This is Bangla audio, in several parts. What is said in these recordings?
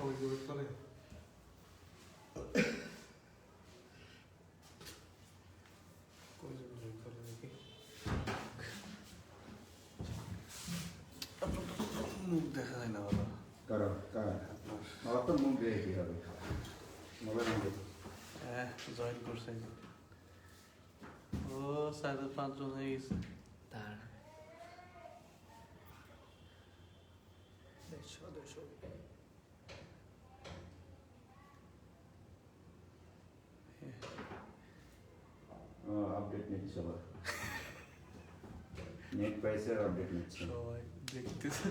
মুখ দেখা যায় না বাবা। কারণ আমার তো মুখ দেখে কি হবে? মোবাইল নাম্বার হ্যাঁ, জয়েন করছে। ও 5.5 জন হয়ে গেছে। তার আপডেট নিচ্ছে আবার। নেট পাইছে আর আপডেট নিচ্ছে। সবাই দেখতেছে।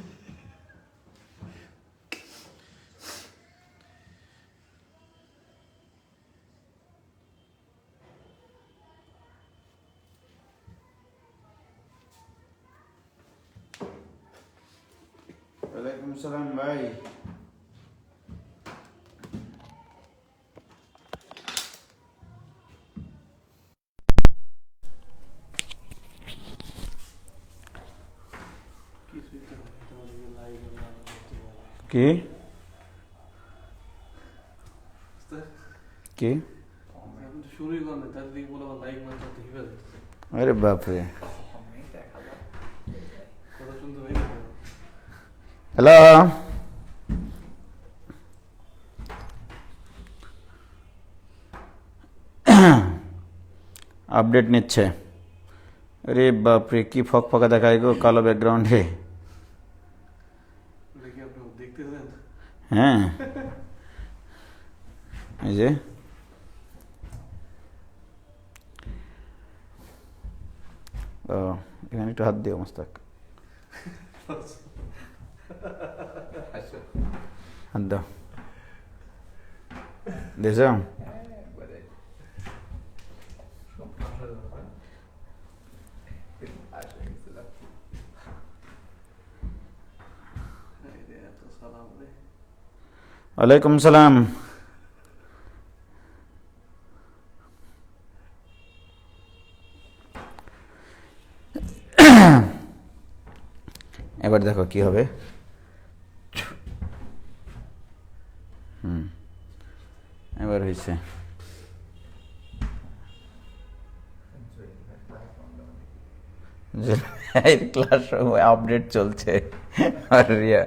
ওয়ালাইকুম সালাম ভাই। কি কি শুরুই করলে তার দিকে বলে আবার লাইক মান করতে হিবে যাচ্ছে। আরে বাপরে। কথা শুনতে পাই না। হ্যালো, আপডেট নিচ্ছে। আরে বাপরে, কি ফকফকা দেখায় গো কালো ব্যাকগ্রাউন্ডে। দেখি আপনি দেখতেছেন? হ্যাঁ, এই যে ও, এখানে একটু হাত দিও মোস্তাক, হাত দাও। দিয়েছ? ওয়ালাইকুম সালাম। এবার দেখো কি হবে। এবার হয়েছে। ক্লাস আপডেট চলছে আর রিয়া।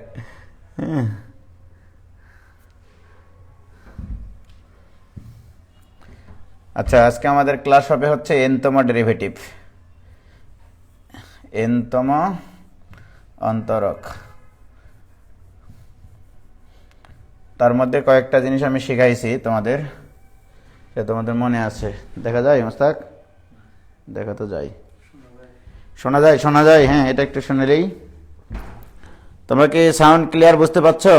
আচ্ছা, আজকে আমাদের ক্লাস হবে হচ্ছে এনতম ডেরিভেটিভ, এনতম অন্তরক। তার মধ্যে কয়েকটা জিনিস আমি শিখাইছি তোমাদের, সে তোমাদের মনে আছে। দেখা যায় মোস্তাক? দেখা তো যায়, শোনা যায়, শোনা যায়। হ্যাঁ, এটা একটু শুনলেই। তোমরা কি সাউন্ড ক্লিয়ার বুঝতে পারছো?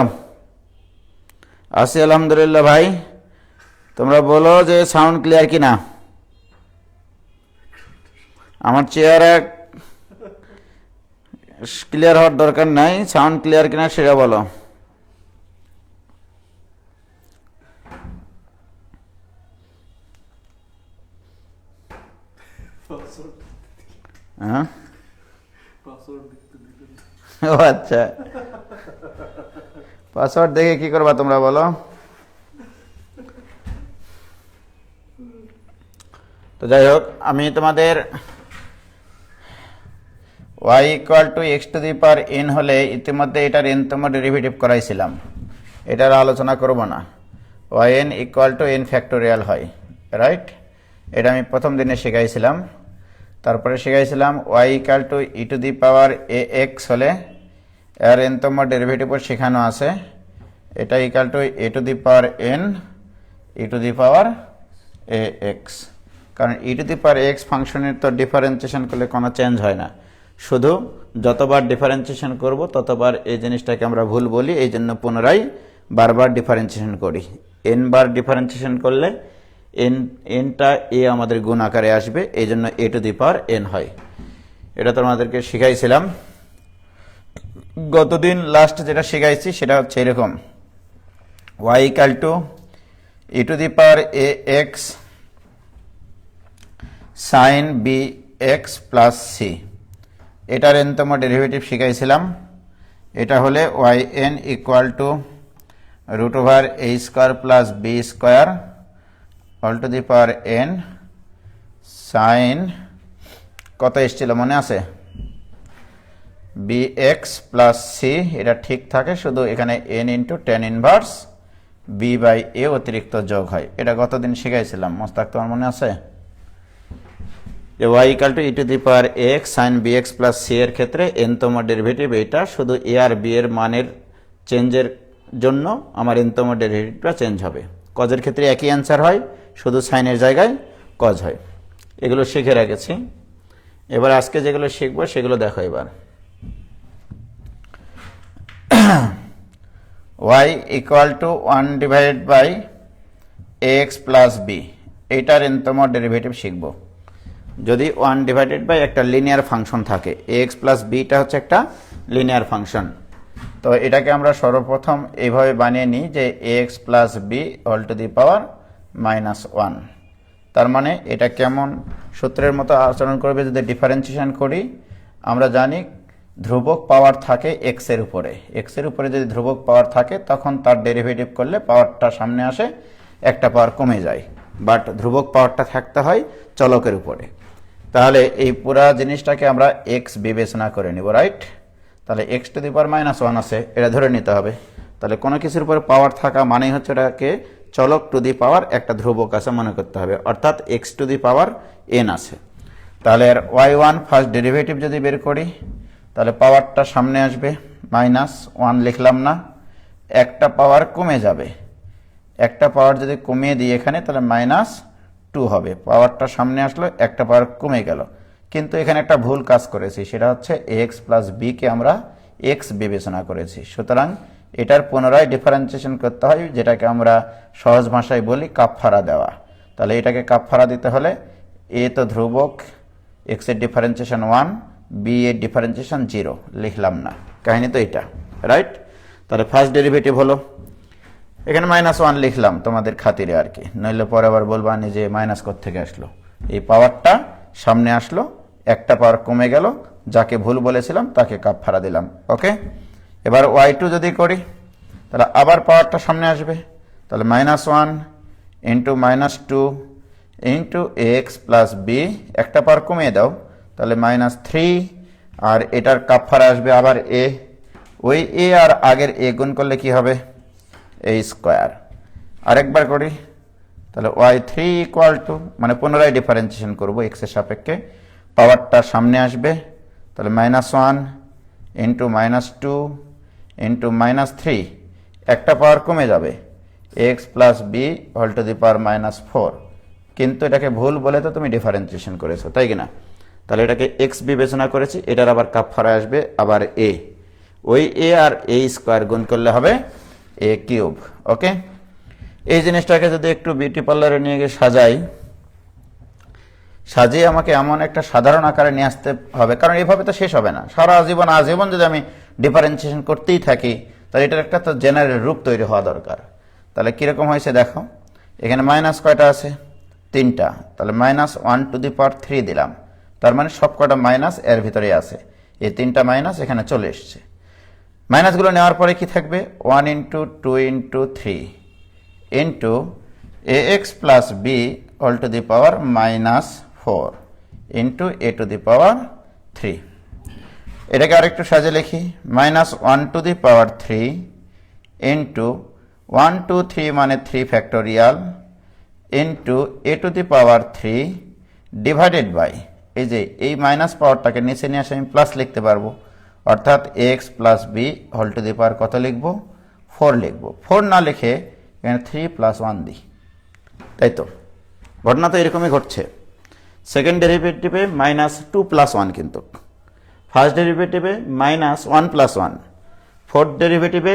আছি আলহামদুলিল্লাহ ভাই। তোমরা বলো যে সাউন্ড ক্লিয়ার কিনা। আমার চেহারা ক্লিয়ার হওয়ার দরকার নাই, সাউন্ড ক্লিয়ার কিনা সেটা বলো। হ্যাঁ, ও আচ্ছা, পাসওয়ার্ড দেখে কি করবা তোমরা বলো? তো যাই হোক, আমি তোমাদের y equal to x two the power n হলে ইতিমধ্যে এটার nতম ডেরিভেটিভ করাইছিলাম, এটার আলোচনা করব না। yn equal to n factorial হয়, রাইট? এটা আমি প্রথম দিনে শিখাইছিলাম। তারপরে শিখাইছিলাম y equal to e to the power ax হলে এর nতম ডেরিভেটিভও শেখানো আছে। এটা equal two A to the power n E to the power ax, কারণ ই টু দি পাওয়ার এক্স ফাংশনের তো ডিফারেন্সিয়েশন করলে কোনো চেঞ্জ হয় না, শুধু যতবার ডিফারেন্সিয়েশন করব ততবার এই জিনিসটাকে আমরা ভুল বলি, এই জন্য পুনরায় বারবার ডিফারেন্সিয়েশন করি। n বার ডিফারেন্সিয়েশন করলে nটা এ আমাদের গুণ আকারে আসবে, এই জন্য এ টু দি পাওয়ার n হয়। এটা তোমাদেরকে শিখাইছিলাম গতদিন। লাস্ট যেটা শিখাইছি সেটা হচ্ছে এরকম, y equal to e to the power ax sine b x plus c, এটার nতম ডেরিভেটিভ শিখাইছিলাম। এটা হলে y n equal to root over a square plus b square all to the power n sine কত এসেছিল মনে আছে, বি এক্স প্লাস সি, এটা ঠিক থাকে, শুধু এখানে n into ten inverse b by a অতিরিক্ত যোগ হয়। এটা গতদিন শিখাইছিলাম, মোস্তাক তোমার মনে আছে? যে y equal to e to the power x sine b x plus c এর ক্ষেত্রে এনতম ডেরিভেটিভ এটা, শুধু এ আর বি এর মানের চেঞ্জের জন্য আমার এনতম ডেরিভেটিভটা চেঞ্জ হবে। কজের ক্ষেত্রে একই অ্যান্সার হয়, শুধু সাইনের জায়গায় কজ হয়। এগুলো শিখে রেখেছি। এবার আজকে যেগুলো শিখবো সেগুলো দেখো। এবার y equal to 1 divided by x plus b, এইটার এনতম ডেরিভেটিভ শিখব। যদি 1 ডিভাইডেড বাই একটা লিনিয়ার ফাংশন থাকে, এক্স প্লাস বিটা হচ্ছে একটা লিনিয়ার ফাংশন, তো এটাকে আমরা সর্বপ্রথম এইভাবে বানিয়ে নিই যে x plus b all to the power -1। তার মানে এটা কেমন সূত্রের মতো আচরণ করবে যদি ডিফারেন্সিয়েশন করি। আমরা জানি ধ্রুবক পাওয়ার থাকে এক্স এর উপরে, এক্স এর উপরে যদি ধ্রুবক পাওয়ার থাকে তখন তার ডেরিভেটিভ করলে পাওয়ারটা সামনে আসে, একটা পাওয়ার কমে যায়, বাট ধ্রুবক পাওয়ারটা থাকতে হয় চলকের উপরে। তাহলে এই পুরা জিনিসটাকে আমরা এক্স বিবেচনা করে নিব, রাইট? তাহলে এক্স টু দি পাওয়ার -1 আছে, এটা ধরে নিতে হবে। তাহলে কোনো কিছুর উপরে পাওয়ার থাকা মানেই হচ্ছে এটাকে চলক টু দি পাওয়ার একটা ধ্রুবক আছে মনে করতে হবে, অর্থাৎ x two the power N আছে। তাহলে এর y1 ফার্স্ট ডেরিভেটিভ যদি বের করি তাহলে পাওয়ারটা সামনে আসবে, -1 লিখলাম না, একটা পাওয়ার কমে যাবে, একটা পাওয়ার যদি কমিয়ে দিই এখানে তাহলে -2 হবে, পাওয়ারটা সামনে আসলো, একটা পাওয়ার কমে গেল। কিন্তু এখানে একটা ভুল কাজ করেছি, সেটা হচ্ছে এক্স প্লাস বিকে আমরা এক্স বিবেচনা করেছি। সুতরাং এটার পুনরায় ডিফারেন্সিয়েশন করতে হয়, যেটাকে আমরা সহজ ভাষায় বলি কাপফারা দেওয়া। তাহলে এটাকে কাপফারা দিতে হলে এ তো ধ্রুবক, এক্স এর ডিফারেন্সিয়েশন 1, বি এর ডিফারেন্সিয়েশন 0 লিখলাম না, কাহিনী তো এটা, রাইট? তাহলে ফার্স্ট ডেরিভেটিভ হলো, এখানে -1 লিখলাম তোমাদের খাতিরে আর কি, নইলে পরে আবার বলবা যে মাইনাস কোত্থেকে আসলো। এই পাওয়ারটা সামনে আসলো, একটা পাওয়ার কমে গেল, যাকে ভুল বলেছিলাম তাকে কাপফারা দিলাম। ওকে, এবার y2 যদি করি তাহলে আবার পাওয়ারটা সামনে আসবে, তাহলে -1 into -2 into x plus b, একটা পাওয়ার কমিয়ে দাও, তাহলে -3, আর এটার কাপফারা আসবে আবার এ, ওই এ আর আগের এ গুণ করলে কি হবে, এ স্কোয়ার। আরেকবার করি তাহলে y3 ইকুয়াল টু, মানে পুনরায় ডিফারেন্সিয়েশন করব এক্স এর সাপেক্ষে, পাওয়ারটা সামনে আসবে, তাহলে -1 ইন্টু -2 ইন্টু -3, একটা পাওয়ার কমে যাবে, x plus b whole to the power -4। কিন্তু এটাকে ভুল বলে তো তুমি ডিফারেন্সিয়েশন করেছো, তাই কিনা? তাহলে এটাকে এক্স বিবেচনা করেছি, এটার আবার কাপফারা আসবে আবার এ, ওই এ আর এ স্কোয়ার গুণ করলে হবে এ কিউব। ওকে, এই জিনিসটাকে যদি একটু বিউটি পার্লারে নিয়ে গিয়ে সাজিয়ে আমাকে এমন একটা সাধারণ আকারে নিয়ে আসতে হবে, কারণ এইভাবে তো শেষ হবে না, সারা আজীবন যদি আমি ডিফারেন্সিয়েশন করতেই থাকি তাহলে এটার একটা তো জেনারেল রূপ তৈরি হওয়া দরকার। তাহলে কিরকম হয়েছে দেখো, এখানে মাইনাস কয়টা আছে, 3টা, তাহলে -1 টু দি পাওয়ার 3 দিলাম, তার মানে সব কটা মাইনাস এর ভিতরে আছে, এই 3টা মাইনাস এখানে চলে এসছে। মাইনাসগুলো নেওয়ার পরে কি থাকবে, 1 into 2 into 3 into a x plus b all to the power -4 into a to the power 3। এটাকে আরেকটু সাজে লিখি, -1 টু দি পাওয়ার 3 ইন্টু 1 2 3 মানে 3 factorial into a to the power 3 divided by, এই যে এই মাইনাস পাওয়ারটাকে নিচে নিয়ে আসে আমি প্লাস লিখতে পারবো, অর্থাৎ x plus b whole to the power কত লিখবো, 4 লিখবো। 4 না লিখে এখানে 3 + 1 দিই, তাই তো? ঘটনা তো এরকমই ঘটছে। সেকেন্ড ডেরিভেটিভে -2 + 1, কিন্তু ফার্স্ট ডেরিভেটিভে -1 + 1, থার্ড ডেরিভেটিভে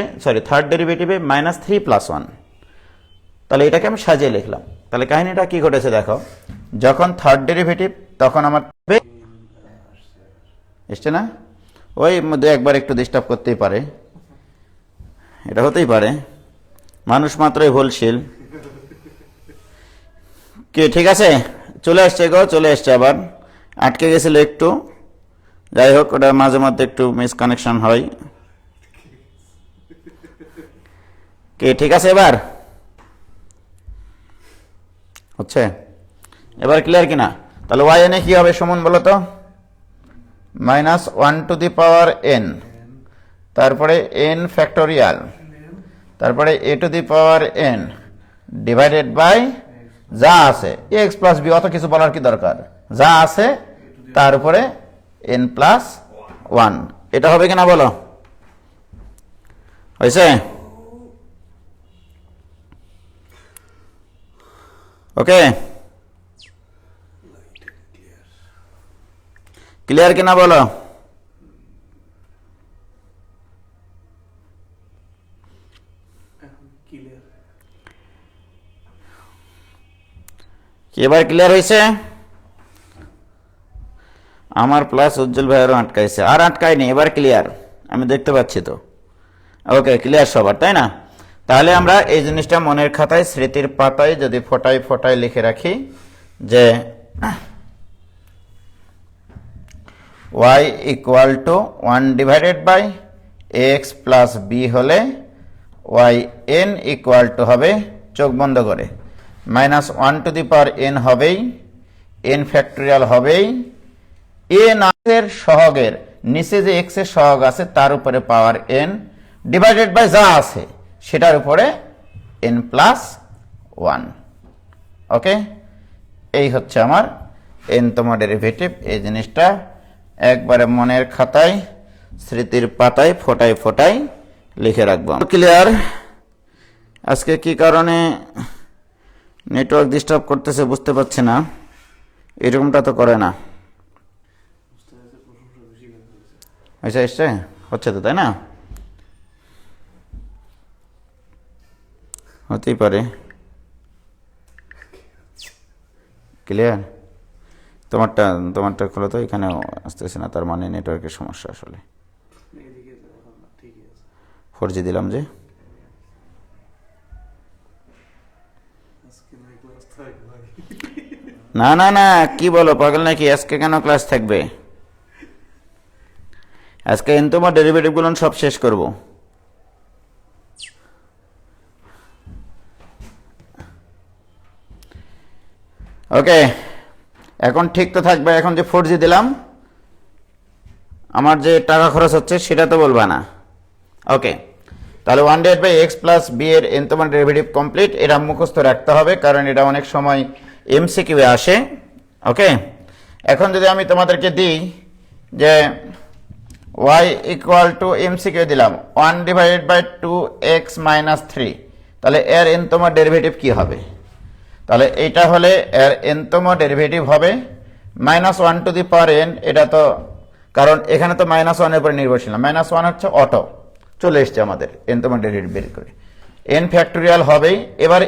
-3 + 1। তাহলে এটাকে আমি সাজিয়ে লিখলাম। তাহলে কাহিনীটা কি ঘটেছে দেখো, যখন থার্ড ডেরিভেটিভ তখন আমার এসছে না, ওই মধ্যে একবার একটু ডিস্টার্ব করতেই পারে, এটা হতেই পারে, মানুষ মাত্রই ভুলশীল। কে ঠিক আছে, চলে আসছে গো, চলে আসছে, আবার আটকে গেছিল একটু, যাই হোক ওটা মাঝে মধ্যে একটু মিসকানেকশন হয়। কি ঠিক আছে? এবার হচ্ছে, এবার ক্লিয়ার কিনা? তাহলে ওয়াই এন এ কি হবে সমান বলো তো? Minus 1 to the power n, তারপরে এন ফ্যাক্টোরিয়াল, তারপরে a to the power n divided by যা আছে এক্স প্লাস বি, অত কিছু বলার কি দরকার, যা আছে তার উপরে এন প্লাস 1। এটা হবে কিনা বলো? হয়েছে? ওকে, ক্লিয়ার কিনা বলো? ক্লিয়ার। কি এবার ক্লিয়ার হয়েছে? আমার প্লাস উজ্জ্বল ভাইয়েরও আটকাইছে, আর আটকায়নি, এবার ক্লিয়ার, আমি দেখতে পাচ্ছি তো। ওকে, ক্লিয়ার সবার, তাই না? তাহলে আমরা এই জিনিসটা মনের খাতায়, স্মৃতির পাতায় যদি ফোটায় ফোটায় লিখে রাখি যে y equal to 1 divided by x plus b হলে y n ইকুয়াল টু হবে, চোখ বন্ধ করে, minus 1 to the power n হবেই, n ফ্যাক্টোরিয়াল হবেই, n এর সহগের নিচে যে x এর সহগ আছে তার উপরে পাওয়ার n ডিভাইডেড বাই যা আছে সেটার উপরে n প্লাস 1। ওকে, এই হচ্ছে আমার nতম ডেরিভেটিভ। এই জিনিসটা একবারে মনের খাতায়, স্মৃতির পাতায় ফোটায় ফোটায় লিখে রাখবো। ক্লিয়ার? আজকে কি কারণে নেটওয়ার্ক ডিস্টার্ব করতেছে বুঝতে পারছি না, এরকমটা তো করে না। আচ্ছা, এসছে, হচ্ছে তো, তাই না? হতেই পারে। ক্লিয়ার? তোমারটা খোলো তো, এখানে আসতেছে না, তার মানে নেটওয়ার্কের সমস্যা। আসলে 4G দিলাম যে। না না না, কি বলো পাগল নাকি? আজকে কেন ক্লাস থাকবে? আজকে তোমার ডেরিভেটিভ গুলো সব শেষ করব। ওকে, এখন ঠিক তো থাকবে। এখন যে 4G দিলাম, আমার যে টাকা খরচ হচ্ছে সেটা তো বলবা না। ওকে, তাহলে 1 divide by x plus b এর nতম ডেরিভেটিভ কমপ্লিট। এটা মুখস্থ রাখতে হবে কারণ এটা অনেক সময় এমসিকিউ এ আসে। ওকে, এখন যদি আমি তোমাদেরকে দিই যে y ইকুয়াল টু এমসিকিউ দিলাম 1 ডিভাইডেড বাই 2x মাইনাস 3, তাহলে এর nতম ডেরিভেটিভ কি হবে? তাহলে এইটা হলে এর nতম ডেরিভেটিভ হবে minus 1 to the power n। এটা তো কারণ এখানে তো মাইনাস 1 এর উপরে নির্ভরশীল না, মাইনাস 1 হচ্ছে অটো, চলে এসছে আমাদের nতম ডেরিভেটিভ বের করে, n ফ্যাক্টোরিয়াল হবেই। এবার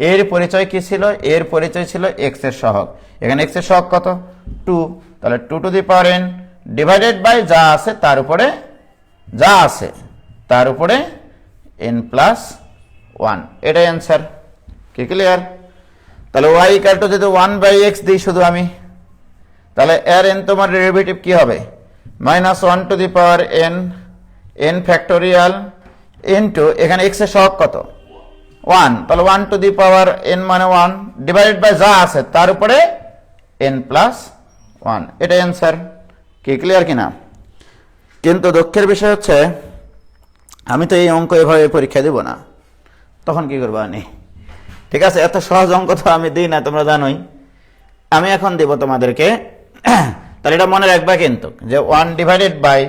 এর পরিচয় কি ছিল? এর পরিচয় ছিল x এর সহগ। এখানে x এর সহগ কত? 2, তাহলে 2 to the power n divided by যা আছে তার উপরে, যা আছে তার উপরে n প্লাস 1। এটাই অ্যান্সার। কি ক্লিয়ার? তাহলে y ইকুয়াল টু যদি 1 বাই x দিই শুধু আমি, তাহলে এর nতম ডেরিভেটিভ কি হবে? Minus 1 to the power n, n factorial into এখানে x এর সহগ কত? 1, তাহলে 1 টু দি পাওয়ার n মানে 1 ডিভাইডেড বাই যা আছে তার উপরে n প্লাস 1। এটাই অ্যান্সার। কি ক্লিয়ার কিনা? কিন্তু দুঃখের বিষয় হচ্ছে আমি তো এই অঙ্ক এভাবে পরীক্ষা দেব না, তখন কি করবো আমি? ঠিক আছে, এত সহজ অঙ্ক তো আমি দিই না, তোমরা জানোই। আমি এখন দেব তোমাদেরকে। তাহলে এটা মনে রাখবা কিন্তু যে 1 ডিভাইডেড বাই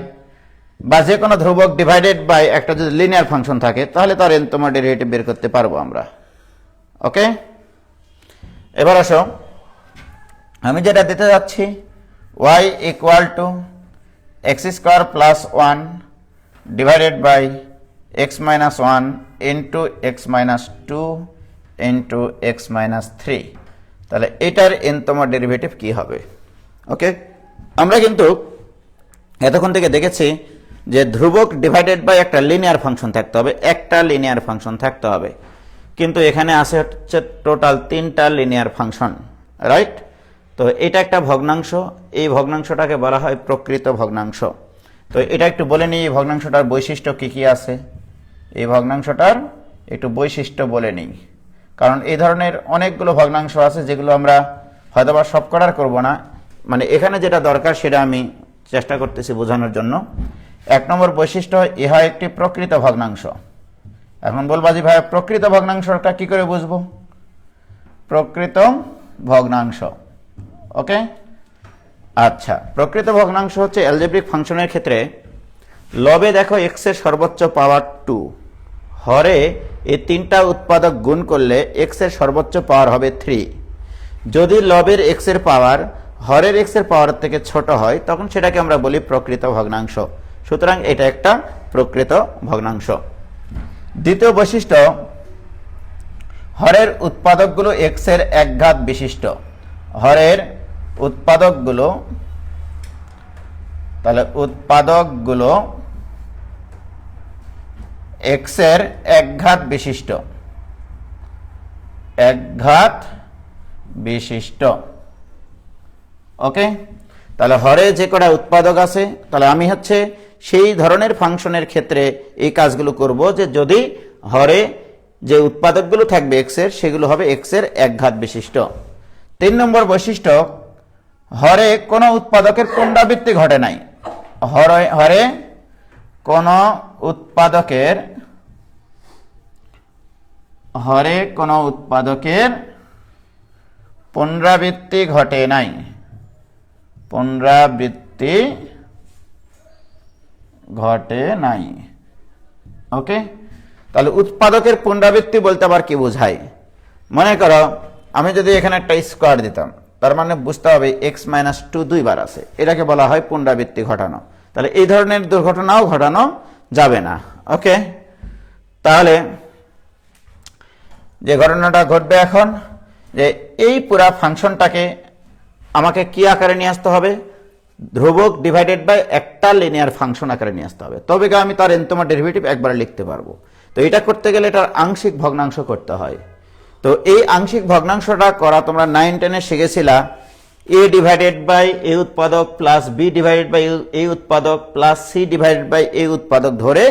বা যে কোনো ধ্রুবক ডিভাইডেড বাই একটা যদি লিনিয়ার ফাংশন থাকে তাহলে তার nতম ডেরিভেটিভ বের করতে পারবো আমরা। ওকে, এবার আসো, আমি যেটা দিতে যাচ্ছি y equal to x square plus 1 divided by x minus 1 into x minus 2 into x minus 3। তাহলে এটার nতম ডেরিভেটিভ কি হবে? ওকে, আমরা কিন্তু এতক্ষণ থেকে দেখেছি যে ধ্রুবক ডিভাইডেড বাই একটা লিনিয়ার ফাংশন থাকতে হবে, একটা লিনিয়ার ফাংশন থাকতে হবে। কিন্তু এখানে আছে হচ্ছে টোটাল 3টা লিনিয়ার ফাংশন, রাইট? তো এটা একটা ভগ্নাংশ, এই ভগ্নাংশটাকে বলা হয় প্রকৃত ভগ্নাংশ। তো এটা একটু বলে নিই, এই ভগ্নাংশটার বৈশিষ্ট্য কি কি আছে। এই ভগ্নাংশটার একটু বৈশিষ্ট্য বলে নিই, কারণ এই ধরনের অনেকগুলো ভগ্নাংশ আছে যেগুলো আমরা হয়তোবা সব করার করব না, মানে এখানে যেটা দরকার সেটা আমি চেষ্টা করতেছি বোঝানোর জন্য। 1 নম্বর বৈশিষ্ট্য, ইহা একটি প্রকৃত ভগ্নাংশ। এখন বলবা যে ভাই প্রকৃত ভগ্নাংশটা কি করে বুঝবো? প্রকৃত ভগ্নাংশ, ওকে। আচ্ছা, প্রকৃত ভগ্নাংশ হচ্ছে অ্যালজেব্রিক ফাংশনের ক্ষেত্রে লবে দেখো x এর সর্বোচ্চ পাওয়ার 2, হরে এই তিনটা উৎপাদক গুণ করলে x এর সর্বোচ্চ পাওয়ার হবে 3। যদি লবের x এর পাওয়ার হরের x এর পাওয়ার থেকে ছোট হয় তখন সেটাকে আমরা বলি প্রকৃত ভগ্নাংশ। সুতরাং এটা একটা প্রকৃত ভগ্নাংশ। দ্বিতীয় বৈশিষ্ট্য, হরের উৎপাদকগুলো x এর একঘাত বিশিষ্ট। হরের উৎপাদকগুলো, তাহলে উৎপাদকগুলো x এর একঘাত বিশিষ্ট, একঘাত বিশিষ্ট, ওকে। তাহলে হরে যে কটা উৎপাদক আছে, তাহলে আমি হচ্ছে সেই ধরনের ফাংশনের ক্ষেত্রে এই কাজগুলো করব যে যদি হরে যে উৎপাদকগুলো থাকবে x এর সেগুলো হবে x এর একঘাত বিশিষ্ট। 3 নম্বর বৈশিষ্ট্য, হরে কোনো উৎপাদকের পুনরাবৃত্তি ঘটে নাই। হরে কোনো উৎপাদকের পুনরাবৃত্তি ঘটে নাই, পুনরাবৃত্তি ঘটে নাই, ওকে। তাহলে উৎপাদকের পুনরাবৃত্তি বলতে আবার কি বোঝায়? মনে করো আমি যদি এখানে একটা স্কোয়ার দিতাম, তার মানে বুঝতে হবে x-2 দুইবার আছে, এটাকে বলা হয় পুনরাবৃত্তি ঘটানো। তাহলে এই ধরনের দুর্ঘটনাও ঘটানো যাবে না, ওকে। তাহলে যে ঘটনাটা ঘটবে এখন, যে এই পুরা ফাংশনটাকে আমাকে কি আকারে নিয়ে আসতে হবে? ধ্রুবক ডিভাইডেড বাই একটা লিনিয়ার ফাংশন আকারে নিয়ে আসতে হবে, তবে আমি তার nতম ডেরিভেটিভ একবারে লিখতে পারবো। তো এটা করতে গেলে এটার আংশিক ভগ্নাংশ করতে হয়। তো এই আংশিক ভগ্নাংশটা করা তোমরা 9-10-এ শিখেছিলা, a ডিভাইডেড বাই a উৎপাদক plus b divided by a উৎপাদক plus c divided by a উৎপাদক ধরে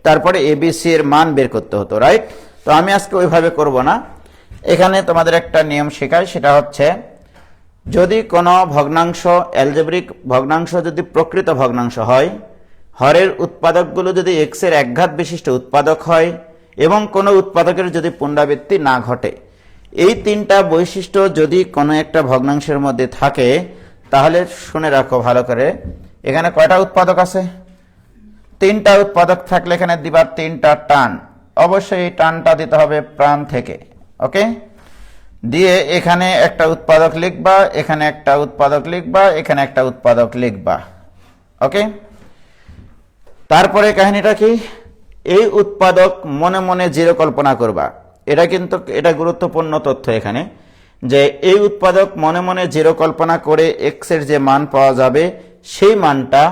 তারপরে a b c এর মান বের করতে হতো, রাইট? তো আমি আজকে ওইভাবে করব না, এখানে তোমাদের একটা নিয়ম শেখাই, সেটা হচ্ছে যদি কোনো ভগ্নাংশ, অ্যালজেব্রিক ভগ্নাংশ যদি প্রকৃত ভগ্নাংশ হয়, হরের উৎপাদকগুলো যদি x এর একঘাত বিশিষ্ট উৎপাদক হয় এবং কোনো উৎপাদকের যদি পুনরাবৃত্তি না ঘটে, এই তিনটা বৈশিষ্ট্য যদি কোনো একটা ভগ্নাংশের মধ্যে থাকে, তাহলে শুনে রাখো ভালো করে, এখানে কয়টা উৎপাদক আছে? 3টা উৎপাদক থাকলে এখানে দিবা 3টা টান, অবশ্যই এই টানটা দিতে হবে প্রাণ থেকে, ওকে। দিয়ে এখানে একটা উৎপাদক লিখবা, এখানে একটা উৎপাদক লিখবা, এখানে একটা উৎপাদক লিখবা, ওকে। তারপরে কাহিনীটা কি? এই উৎপাদক মনে মনে জিরো কল্পনা করবা। এটা গুরুত্বপূর্ণ তথ্য এখানে, যে এই উৎপাদক মনে মনে জিরো কল্পনা করে x এর যে মান পাওয়া যাবে সেই মানটা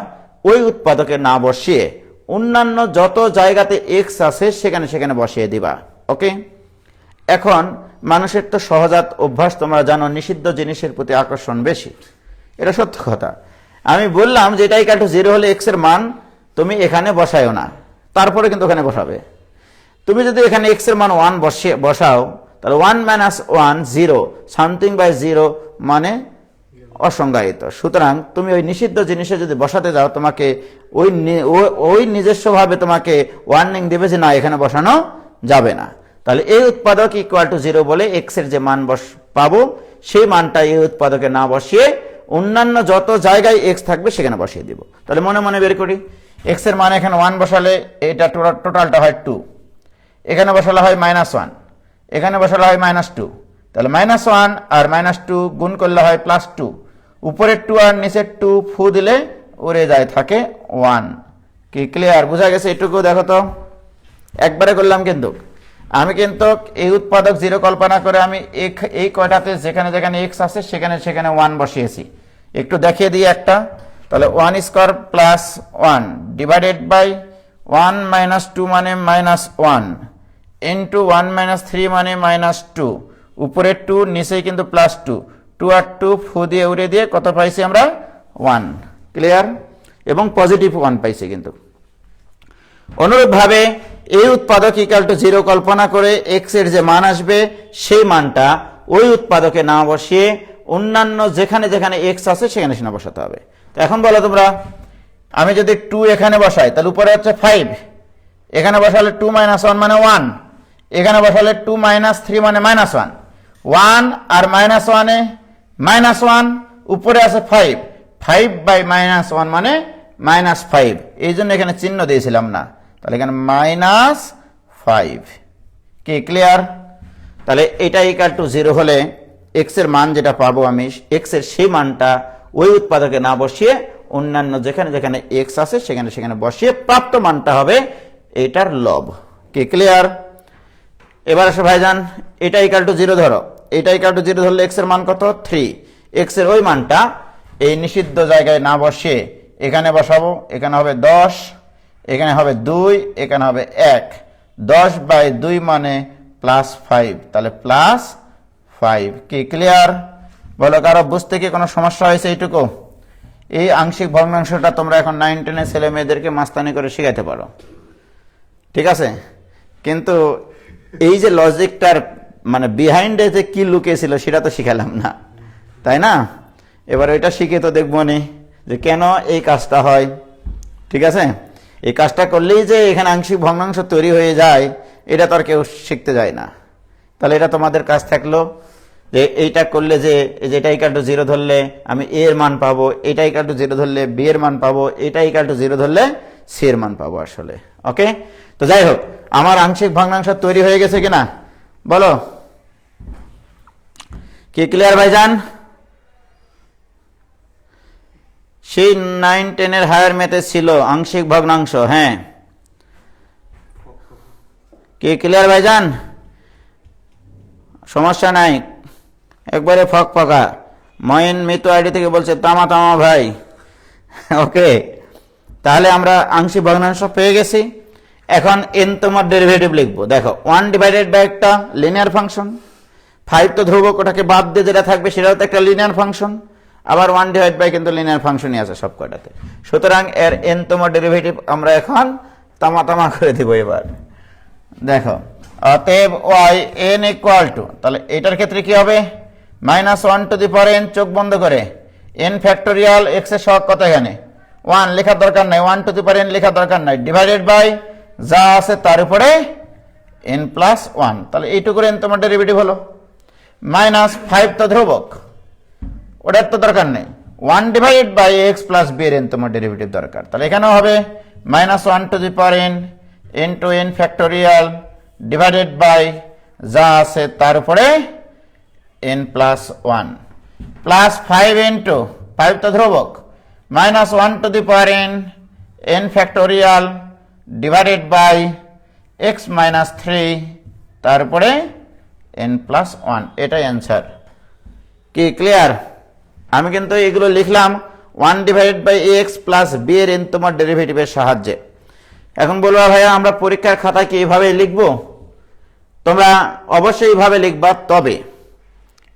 ওই উৎপাদকে না বসিয়ে অন্যান্য যত জায়গাতে x আছে সেখানে সেখানে বসিয়ে দিবা, ওকে। এখন মানুষের তো সহজাত অভ্যাস, তোমরা জানো, নিষিদ্ধ জিনিসের প্রতি আকর্ষণ বেশি, এটা সত্য কথা। আমি বললাম যে এটা ইকুয়াল টু 0 হলে x এর মান তুমি এখানে বসায়ও না, তারপরে কিন্তু ওখানে বসাবে। তুমি যদি এখানে x এর মান 1 বসাও, তাহলে 1 - 1 0, সামথিং বাই 0 মানে অসংজ্ঞায়িত। সুতরাং তুমি ওই নিষিদ্ধ জিনিসে যদি বসাতে যাও, তোমাকে ওই নিজস্বভাবে তোমাকে ওয়ার্নিং দেবে যে না, এখানে বসানো যাবে না। তাহলে এই উৎপাদক ইকুয়াল টু 0 বলে x এর যে মান পাবো সেই মানটা এই উৎপাদকে না বসিয়ে অন্যান্য যত জায়গায় x থাকবে সেখানে বসিয়ে দিব। তাহলে মনে মনে বের করি, x এর মান এখানে 1 বসালে এটা টোটালটা হয় 2, এখানে বসালে হয় -1, এখানে বসালে হয় -2, তাহলে -1 আর -2 গুণ করলে হয় +2, উপরের 2 আর নিচের 2 ফু দিলে উড়ে যায়, থাকে 1। কি ক্লিয়ার? বোঝা গেছে? এটুকু দেখো তো, একবারে করলাম কিন্তু আমি কিন্তু এই উৎপাদক 0 কল্পনা করে আমি এই কয়টাতে যেখানে যেখানে x আছে সেখানে সেখানে 1 বসিয়েছি। একটু দেখিয়ে দিই একটা, তাহলে 1 স্কয়ার প্লাস 1 ডিভাইডেড বাই 1 - 2 মানে -1 ইন্টু 1 - 3 মানে -2, উপরে 2 নিচেই কিন্তু +2, 2 আর 2 ফু দিয়ে উড়ে দিয়ে কত পাইছি আমরা? 1। ক্লিয়ার? এবং পজিটিভ 1 পাইছি কিন্তু। অনুরূপভাবে এই উৎপাদক ইকুয়াল টু 0 কল্পনা করে এক্স এর যে মান আসবে সেই মানটা ওই উৎপাদকে না বসিয়ে অন্যান্য যেখানে যেখানে এক্স আছে সেখানে সেখানে বসাতে হবে। তো এখন বলো তোমরা, আমি যদি 2 এখানে বসাই তাহলে উপরে হচ্ছে 5, এখানে বসালে 2 - 1 মানে 1, এখানে বসালে 2 - 3 মানে -1, 1 আর -1 এ -1, উপরে আছে 5, 5/-1 মানে -5, এই জন্য এখানে চিহ্ন দিয়েছিলাম না, তাহলে এখানে -5। কি ক্লিয়ার? তাহলে এটা ইকুয়াল টু 0 হলে এক্স এর মান যেটা পাবো আমি, এক্স এর সেই মানটা ওই উৎপাদকে না বসিয়ে অন্যান্য যেখানে যেখানে এক্স আছে সেখানে সেখানে বসিয়ে প্রাপ্ত মানটা হবে এটার লব। কি ক্লিয়ার? এবার আসো ভাইজান, এটা ইকুয়াল টু 0 ধরো, এটা ইকুয়াল টু 0 ধরলে এক্স এর মান কত? 3। এক্স এর ওই মানটা এই নিষিদ্ধ জায়গায় না বসিয়ে এখানে বসাবো, এখানে হবে 10, এখানে হবে 2, এখানে হবে 1, 10/2 মানে +5, তাহলে +5। কি ক্লিয়ার? বলো কারো বুঝতে কি কোনো সমস্যা হয়েছে? এইটুকু এই আংশিক ভগ্নাংশটা তোমরা এখন 9, 10 ছেলে মেয়েদেরকে মাস্তানি করে শিখাইতে পারো, ঠিক আছে? কিন্তু এই যে লজিকটার মানে বিহাইন্ডে যে কি লুকিয়েছিল সেটা তো শিখালাম না, তাই না? এবার ওইটা শিখে তো দেখবো নি যে কেন এই কাজটা হয়, ঠিক আছে? এই কাজটা করলেই যে এখানে আংশিক ভগ্নাংশ তৈরি হয়ে যায় এটা তো আর কেউ শিখতে যায় না। তাহলে এটা তোমাদের কাজ থাকলো যে এইটা করলে যে এটা ইকুয়াল টু 0 ধরলে আমি এ এর মান পাবো, এটা ইকুয়াল টু 0 ধরলে বি এর মান পাবো, এটা ইকুয়াল টু 0 ধরলে সি এর মান পাবো আসলে। ওকে, তো যাই হোক, আমার আংশিক ভগ্নাংশ তৈরি হয়ে গেছে কিনা বলো? কি ক্লিয়ার ভাইজান? সেই 9, 10 এর হায়ার ম্যাথে ছিল আংশিক ভগ্নাংশ। হ্যাঁ, কি ক্লিয়ার ভাইজান? সমস্যা নাই, একবারে ফকফকা। মঈন মিতু আইডি থেকে বলছে তামা তামা ভাই। ওকে, তাহলে আমরা আংশিক ভগ্নাংশ পেয়ে গেছি। এখন n-তম ডেরিভেটিভ লিখবো। দেখো 1/, একটা লিনিয়ার ফাংশন, 5 তো ধ্রুবক, ওটাকে বাদ দিয়ে যেটা থাকবে সেটাও তো একটা লিনিয়ার ফাংশন, আবার 1/, কিন্তু লিনিয়ার ফাংশনই আছে সব কয়টাতে। সুতরাং এর n-তম ডেরিভেটিভ আমরা এখন তামা তামা করে দিব। এবার দেখো, অতএব y n ইকুয়াল টু, তাহলে এটার ক্ষেত্রে কি হবে? -1n, চোখ বন্ধ করে, n ফ্যাক্টোরিয়াল, x এর সহগ কত? এখানে 1 লেখার দরকার নাই, 1n লেখার দরকার নাই, ডিভাইডেড বাই যা আছে তার উপরে n+1। তাহলে এইটুকুর n-তম ডেরিভেটিভ হলো। -5 তো ধ্রুবক, ওটার তো দরকার নেই, 1/x + b এর n-তম ডেরিভেটিভ দরকার। তাহলে এখানেও হবে -1n into n factorial divided by যা আছে তার উপরে n+1, +5 ইন্টু 5 তো ধ্রুবক, -1n n factorial divided by x - 3 তারপরে n+1। এটাই অ্যান্সার। কি ক্লিয়ার? আমি কিন্তু এগুলো লিখলাম 1/x + b এর n-তম ডেরিভেটিভের সাহায্যে। এখন বলবা ভাইয়া আমরা পরীক্ষার খাতায় কি এইভাবে লিখবো? তোমরা অবশ্যই এইভাবে লিখবা, তবে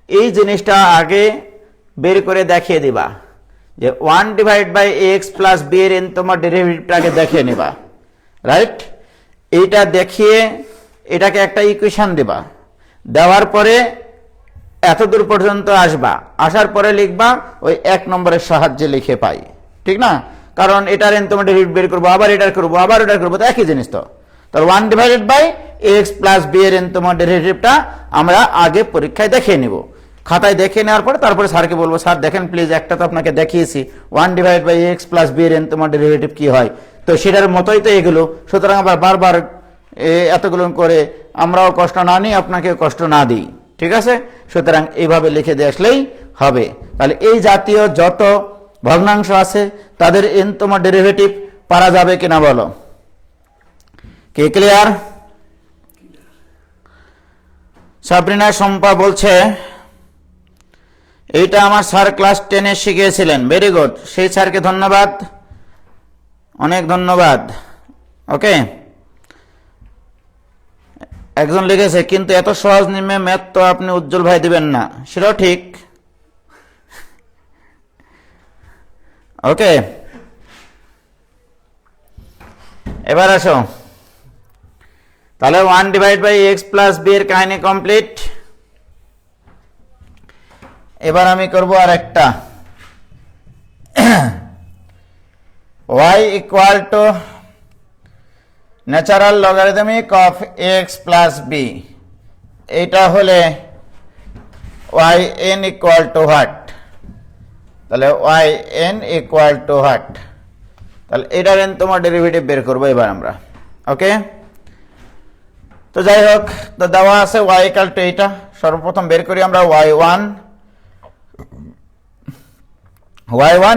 এই জিনিসটা আগে বের করে দেখিয়ে দিবা যে 1/x + b এর n-তম ডেরিভেটিভটা আগে দেখিয়ে নিবা, রাইট? এইটা দেখিয়ে এটাকে একটা ইকুয়েশন দিবা, দেওয়ার পরে এত দূর পর্যন্ত আসবা, আসার পরে লিখবা ওই 1 নম্বরের সাহায্যে লিখে পাই, ঠিক না? কারণ এটার n-তম ডেরিভেটিভ বের করবো, আবার এটার করবো, আবার এটার করবো, তো একই জিনিস তো। তাহলে 1/x + b এর n-তম ডেরিভেটিভটা আমরা আগে পরীক্ষায় দেখিয়ে নিব। খাতায় দেখে নেওয়ার পরে তারপরে স্যারকে বলবো, স্যার দেখেন প্লিজ, একটা তো আপনাকে দেখিয়েছি 1/x + b এর n-তম ডেরিভেটিভ কি হয়, তো সেটার মতোই তো এগুলো। সুতরাং আবার বারবার এতগুলো করে আমরাও কষ্ট না নিই, আপনাকে কষ্ট না দিই, ঠিক আছে? সুতরাং এইভাবে লিখে দিয়ে আসলেই হবে। তাহলে এই জাতীয় যত ভগ্নাংশ আছে তাদের n-তম ডেরিভেটিভ পারা যাবে কিনা বলো? কি ক্লিয়ার? সাবরিনা শম্পা বলছে এইটা আমার স্যার ক্লাস 10-এ শিখিয়েছিলেন। ভেরি গুড, সেই স্যারকে ধন্যবাদ, অনেক ধন্যবাদ। ওকে, একজন লিখেছে কিন্তু এত সহজ নিম্নে ম্যাথ তো আপনি উজ্জ্বল ভাই দিবেন না, সেটাও ঠিক। ওকে, এবার আসো, তাহলে 1 divide by x plus b এর কাহিনী কমপ্লিট। এবার আমি করব আর একটা, y equal to natural logarithmic of x plus b. এটা হলে y n equal to what? তাহলে y n equal to what? তাহলে এটার n তোমার ডেরিভেটিভ বের করবো এবার আমরা। ওকে, তো যাই হোক, তো দেওয়া আছে y ইকুয়াল টু এইটা। সর্বপ্রথম বের করি আমরা y1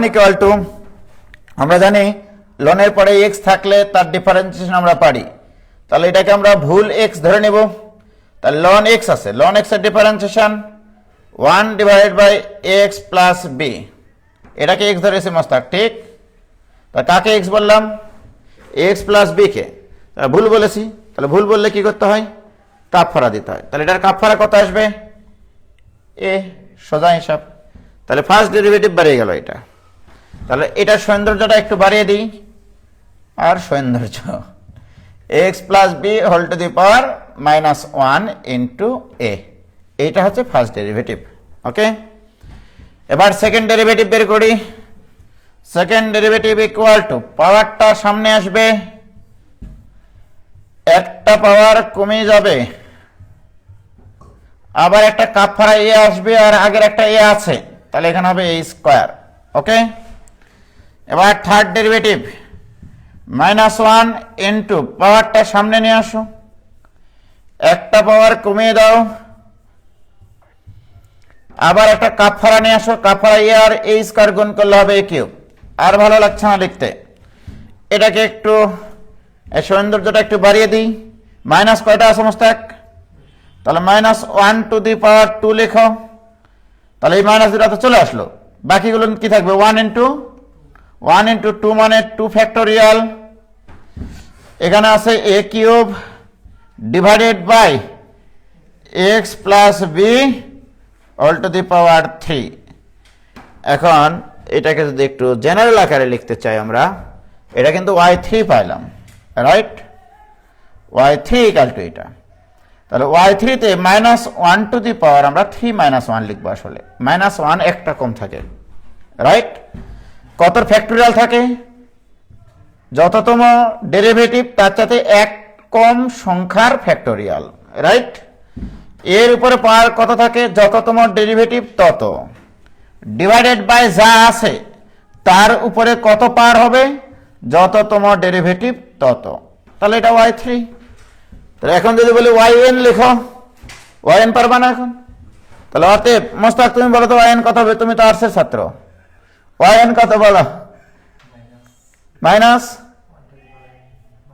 ইকুয়াল টু, আমরা জানি লনের পরে x থাকলে তার ডিফারেন্সিয়েশন আমরা পারি, তাহলে এটাকে আমরা ভুল x ধরে নেব। তাহলে লন x আছে, লন x এর differentiation 1 divided by x plus b। এটাকে x ধরেছি মোস্তাক, ঠিক? তা কাকে x বললাম? x প্লাস b কে। তাহলে ভুল বলেছি, তাহলে ভুল বললে কি করতে হয়? কাপফারা দিতে হয়। তাহলে এটার কাপফারা কত আসবে? a, সোজা হিসাব। তাহলে ফার্স্ট ডেরিভেটিভ বাড়িয়ে গেল এটা। তাহলে এটার সৌন্দর্যটা একটু বাড়িয়ে দিই, আর সৌন্দর্য x plus b whole to the power minus 1 into a, এইটা হচ্ছে ফার্স্ট ডেরিভেটিভ। ওকে, এবার সেকেন্ড ডেরিভেটিভ বের করি। সেকেন্ড ডেরিভেটিভ ইকুয়াল টু, পাওয়ারটা সামনে আসবে, একটা পাওয়ার কমে যাবে, আবার একটা কাপফারা এ আসবে, আর আগের একটা এ আছে, তাহলে এখানে হবে a স্কোয়ার। ওকে, এবার থার্ড ডেরিভেটিভ মাইনাস 1 ইন্টু, পাওয়ারটা সামনে নিয়ে আসো, একটা পাওয়ার কমিয়ে দাও, আবার একটা কাপফারা নিয়ে আসো, কাপফারা এ আর এ স্কোয়ার গুণ করলে হবে a কিউব। আর ভালো লাগছে না লিখতে, এটাকে একটু সৌন্দর্যটা একটু বাড়িয়ে দিই। মাইনাস কয়টা আছে মোস্তাক? তাহলে মাইনাস 1 টু দি পাওয়ার 2 লেখো। তাহলে এই মাইনাস দুটো তো চলে আসলো, বাকিগুলো কি থাকবে? 1 ইন্টু 2 মানে 2 ফ্যাক্টোরিয়াল, এখানে আছে a cube divided by x plus b all to the power 3। এখন এটাকে যদি একটু জেনারেল আকারে লিখতে চাই আমরা, এটা কিন্তু y3 পাইলাম, রাইট? y3 ইকাল টু এটা। তাহলে y3 তে মাইনাস 1 টু দি পাওয়ার আমরা 3 মাইনাস 1 লিখবো। আসলে মাইনাস 1 একটা কম থাকে, রাইট? কত ফ্যাক্টোরিয়াল থাকে? যততম ডেরিভেটিভ তার সাথে এক কম সংখ্যার ফ্যাক্টোরিয়াল, রাইট? এর উপরে পাওয়ার কত থাকে? যততম ডেরিভেটিভ তত, ডিভাইডেড বাই যা আছে তার উপরে কত পাওয়ার হবে? যততম ডেরিভেটিভ তত। তাহলে এটা y3। তাহলে এখন যদি বলি yn লিখো, yn পারবা না এখন? তাহলে অতএব মোস্তাক তুমি বলো তো yn কত হবে? তুমি তো আর্টসের ছাত্র, yn কত বলো? Minus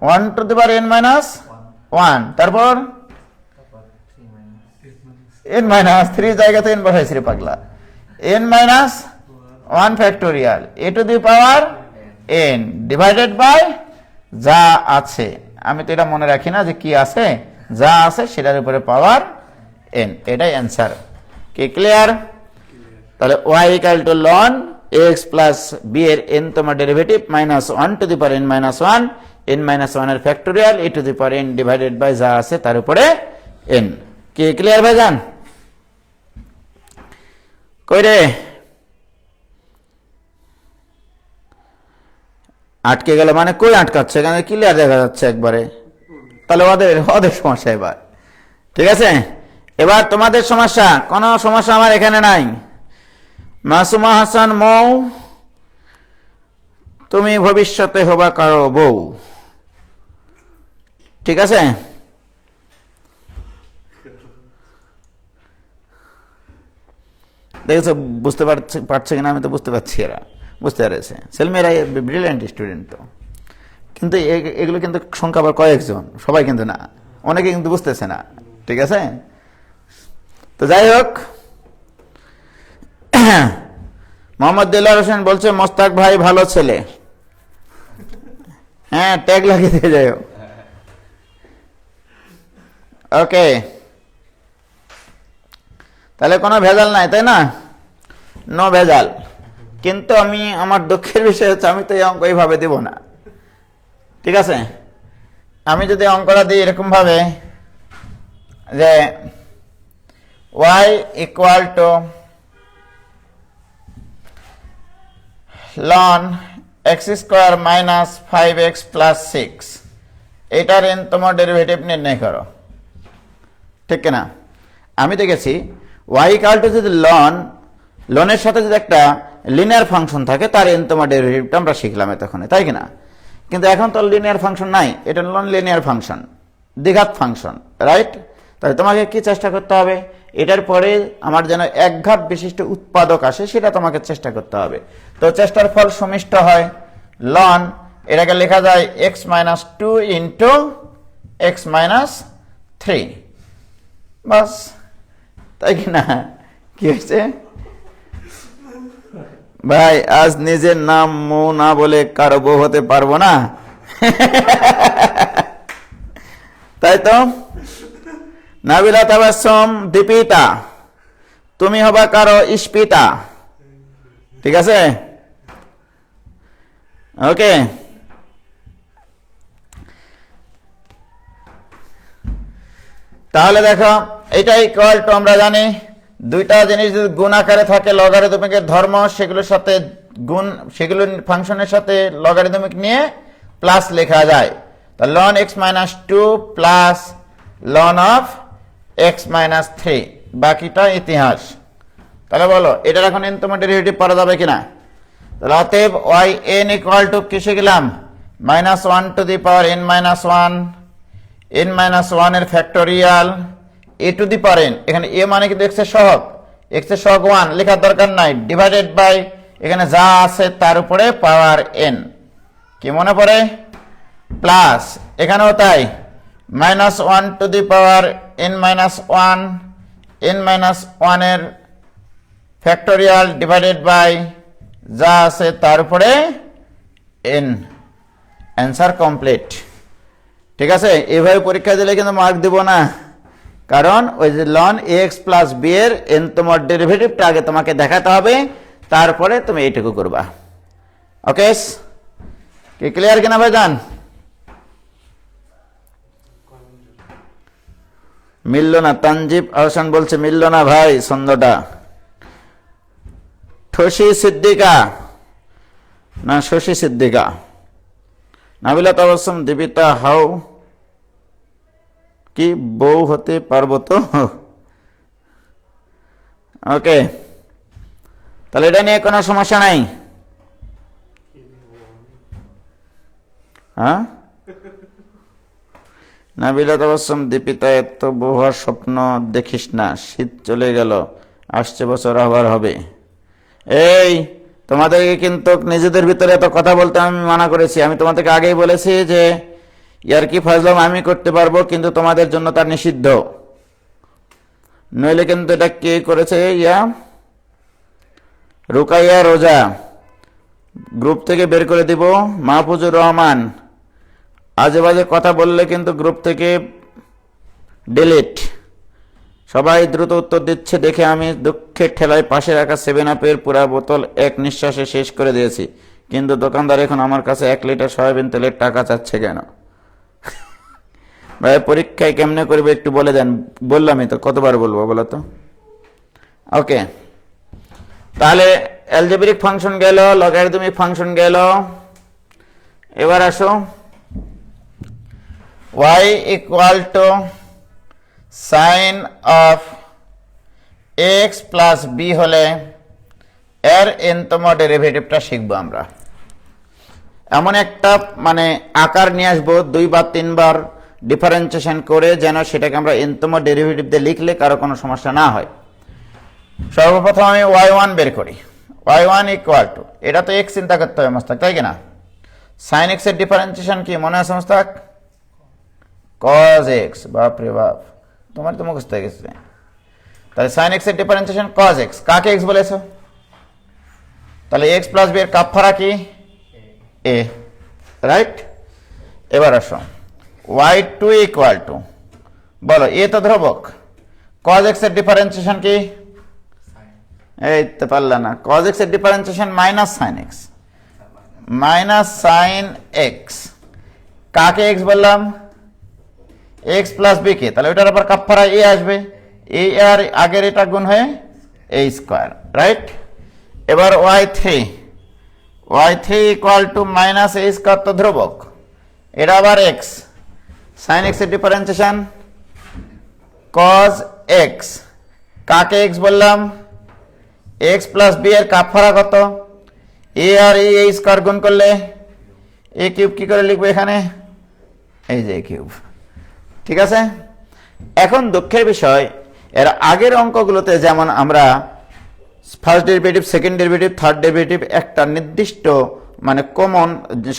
1 to the power n minus 1, তারপর n মাইনাস 3 জায়গাতে n বসাইছি রে পাগলা, n minus 1 factorial a to the power n divided by যা আছে। আমি তো এটা মনে রাখি না যে কি আছে, যা আছে সেটার উপরে পাওয়ার n, এটাই অ্যান্সার। কি ক্লিয়ার? তাহলে y equal to ln x plus b এর n তোমার derivative minus 1 to the power n minus 1, n minus 1 এর factorial a to the power n divided by যা আছে তার উপরে n। কি ক্লিয়ার ভাইজান? কই রে আটকে গেল মানে? কই আটকাচ্ছে? এখানে ক্লিয়ার দেখা যাচ্ছে একবারে। তাহলে ওদের সমস্যা এবার, ঠিক আছে? এবার তোমাদের সমস্যা, কোনো সমস্যা আমার এখানে নাই। মাসুমা হাসান মৌ, তুমি ভবিষ্যতে হবা কারো বউ, ঠিক আছে? দেখেছো বুঝতে পারছে কিনা? আমি তো বুঝতে পারছি, এরা বুঝতে পেরেছে। ছেলেমেয়েরা ব্রিলিয়েন্ট স্টুডেন্ট তো, কিন্তু এগুলো কিন্তু সংখ্যা আবার কয়েকজন, সবাই কিন্তু না, অনেকে কিন্তু বুঝতেছে না, ঠিক আছে? তো যাই হোক, মোহাম্মদ দিলওয়ার হোসেন বলছে মোস্তাক ভাই ভালো ছেলে। হ্যাঁ, ট্যাগ লাগিয়ে দিয়ে যাই হোক। ওকে, তাহলে কোনো ভেজাল নাই, তাই না? নো ভেজাল। কিন্তু আমি, আমার দুঃখের বিষয় হচ্ছে আমি তো এই অঙ্ক এইভাবে দেব না, ঠিক আছে? আমি যদি অঙ্কটা দিই এরকম ভাবে যে y equal to ln x square minus 5x plus 6 এটার nতম ডেরিভেটিভ নির্ণয় করো, ঠিক কিনা? আমি দেখেছি y ইকুয়াল টু যদি লনের সাথে যদি একটা লিনিয়ার ফাংশন থাকে তার nতম ডেরিভেটিভটা আমরা শিখলাম এতক্ষণ, তাই কিনা? কিন্তু এখন তো লিনিয়ার ফাংশন নাই, এটা নন লিনিয়ার ফাংশন, দ্বিঘাত ফাংশন, রাইট? তাহলে তোমাকে কি চেষ্টা করতে হবে? এটার পরে আমার যেন একঘাত বিশিষ্ট উৎপাদক আসে সেটা তোমাকে চেষ্টা করতে হবে। তো চেষ্টার ফল সমিষ্ট হয় লন, এটাকে লেখা যায় x minus 2 into x minus 3, বাস, তাই কিনা? কি হয়েছে ভাই? আজ নিজের নাম মো না বলে কারো বউ হতে পারবো না, তাই তো? নাবিলা তাবাসসুম দীপিতা, তুমি হবা কারো ইস্পিতা, ঠিক আছে? ওকে, তাহলে দেখো এটা ইকুয়াল টু, আমরা জানি দুইটা জিনিস যদি গুণ আকারে থাকে লগারিদমিকের ধর্ম সেগুলোর সাথে গুণ, সেগুলো ফাংশনের সাথে লগারিদমিক নিয়ে প্লাস লেখা যায়। তা ln x minus 2 plus ln of x minus 3, বাকিটা ইতিহাস। তাহলে বলো এটার এখন nতম ডেরিভেটিভ পাওয়া যাবে কিনা? তাহলে অতএব y n ইকুয়াল টু কিসে গেলাম? Minus 1 to the power n minus 1, n minus 1 এর factorial a to the power n, এখানে a মানে কিন্তু x এর সহগ, x এর সহগ 1 লেখার দরকার নাই, ডিভাইডেড বাই এখানে যা আছে তার উপরে পাওয়ার n, কি মনে পড়ে? প্লাস এখানেও তাই, minus 1 to the power n minus 1, n minus 1 এর ফ্যাক্টোরিয়াল ডিভাইডেড বাই যা আছে তার উপরে n, অ্যান্সার কমপ্লিট। ঠিক আছে, এইভাবে পরীক্ষা দিলে কিন্তু মার্ক দিব না, কারণ ওই যে ln ax প্লাস b এর nতম ডেরিভেটিভটা আগে তোমাকে দেখাতে হবে, তারপরে তুমি এইটুকু করবা। ওকে, কি ক্লিয়ার কিনা ভাইজান? মিলল না, তানজিব আহসান বলছে মিলল না ভাই ছন্দটা। ঠসি সিদ্দিকা না শশী সিদ্দিকা, নাবিলা তাবাসসুম দীপিতা হাউ, কি বউ হতে পারবো তো? ওকে, তাহলে এটা নিয়ে কোনো সমস্যা নাই। হ্যাঁ, নাবিলা তাবাসসুম দীপিতা, এত বউ হওয়ার স্বপ্ন দেখিস না, শীত চলে গেল, আসছে বছর আবার হবে। এই তোমাদেরকে কিন্তু নিজেদের ভিতরে এত কথা বলতে আমি মানা করেছি। আমি তোমাদেরকে আগেই বলেছি যে ইয়ার কি ফাজলাম আমি করতে পারবো, কিন্তু তোমাদের জন্য তার নিষিদ্ধ, নইলে কিন্তু এটা কে করেছে? ইয়া রুকাইয়া রোজা, গ্রুপ থেকে বের করে দিব। মাহফুজুর রহমান, আজে বাজে কথা বললে কিন্তু গ্রুপ থেকে ডিলিট। সবাই দ্রুত উত্তর দিচ্ছে দেখে আমি দুঃখের ঠেলায় পাশে রাখা 7-আপের পুরা বোতল এক নিঃশ্বাসে শেষ করে দিয়েছি, কিন্তু দোকানদার এখন আমার কাছে 1 লিটার সয়াবিন তেলের টাকা চাচ্ছে কেন? ভাই পরীক্ষায় কেমনে করবে একটু বলে দেন। বললামই তো, কতবার বলবো বলো তো? ওকে, তাহলে অ্যালজেব্রিক ফাংশন গেল, লগারিদমিক ফাংশন গেল। এবার আসো y equal to sine of x plus b হলে এর nতম ডেরিভেটিভটা শিখবো আমরা। এমন একটা মানে আকার নিয়ে আসবো 2 বা 3 বার ডিফারেন্সিয়েশন করে, যেন সেটাকে আমরা nতম ডেরিভেটিভ দিয়ে লিখলে কারো কোনো সমস্যা না হয়। সর্বপ্রথম আমি y1 বের করি। y1 ইকুয়াল টু, এটা তো x চিন্তা করতে হবে মোস্তাক, তাই কিনা? সাইন x এর ডিফারেন্সিয়েশন কি মনে আছে মোস্তাক? cos x, বাপ রে বাপ, তোমার তো মুখস্থ হয়ে গেছে। তাহলে সাইন x এর ডিফারেন্সিয়েশন cos x, কাকে x বলেছো? তাহলে x প্লাস b এর কাফারা কি? a, right? এবার আসো y2 ইকুয়াল টু, বলো a তো ধ্রুবক, cos x এর ডিফারেন্সিয়েশন কি? এই তো পারলা না। cos x এর differentiation minus sine x, minus sine x, কাকে x বললাম? এক্স প্লাস বি কে, তাহলে ওটার আবার কাফারা এ আসবে, এ আর আগের এটা গুণ হয়ে এ স্কোয়ার, রাইট? এবার y three equal to minus a square তো ধ্রুবক, এটা আবার এক্স, সাইন এক্স এর ডিফারেন্সিয়েশন কজ এক্স, কাকে এক্স বললাম? এক্স প্লাস বি এর কাফারা কত? এ আর এ স্কোয়ার গুণ করলে এ কিউব কি করে লিখবো এখানে? এই যে কিউব, ঠিক আছে? এখন দুঃখের বিষয়, এর আগের অঙ্কগুলোতে যেমন আমরা first derivative, second derivative, third derivative একটা নির্দিষ্ট মানে কমন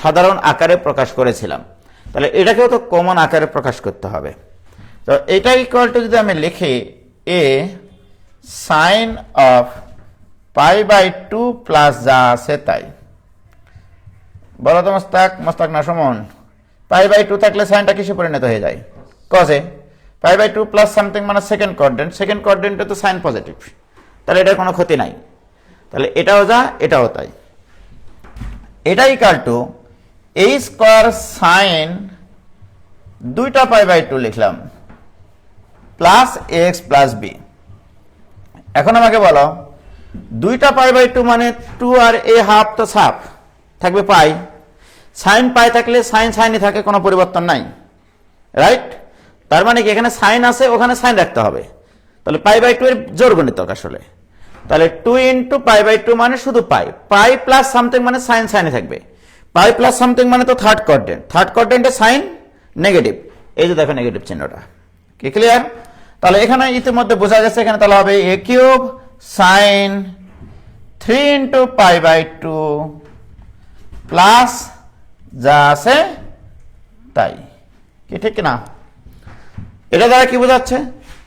সাধারণ আকারে প্রকাশ করেছিলাম, তাহলে এটাকেও তো কমন আকারে প্রকাশ করতে হবে। তো এটা ইকুয়াল টু যদি আমি লিখি a sine of pi by two plus যা আছে তাই, বলো তো মোস্তাক না সুমন? পাই বাই টু থাকলে সাইনটা কিসে পরিণত হয়ে যায়? কজে। Pi by two plus something মানে সেকেন্ড কোয়াড্রেন্টে তো সাইন পজিটিভ, তাহলে এটার কোনো ক্ষতি নাই, তাহলে এটাও যা এটাও তাই। এটা ইকুয়াল টু এ স্কোয়ার সাইন দুইটা পাই বাই টু লিখলাম প্লাস এক্স প্লাস বি। এখন আমাকে বলো দুইটা পাই বাই টু মানে টু আর এ হাফ তো হাফ থাকবে পাই, সাইন পাই থাকলে সাইন সাইনই থাকে, কোনো পরিবর্তন নাই, রাইট? তার মানে কি এখানে সাইন আছে, ওখানে সাইন রাখতে হবে, তাহলে পাই বাই টু এর জোর গণিতক আসলে, তাহলে 2 ইন্টু পাই বাই টু মানে শুধু পাই প্লাস সামথিং মানে সাইন সাইনে থাকবে, পাই প্লাস সামথিং মানে তো থার্ড কোয়াড্রেন্টে সাইন নেগেটিভ, এই যে দেখো নেগেটিভ চিহ্নটা, কি ক্লিয়ার? তাহলে এখানে ইতিমধ্যে বোঝা গেছে, এখানে তাহলে হবে a cube sine 3 into pi by two plus যা আছে তাই, কি ঠিক না? এটা দ্বারা কি বোঝাচ্ছে?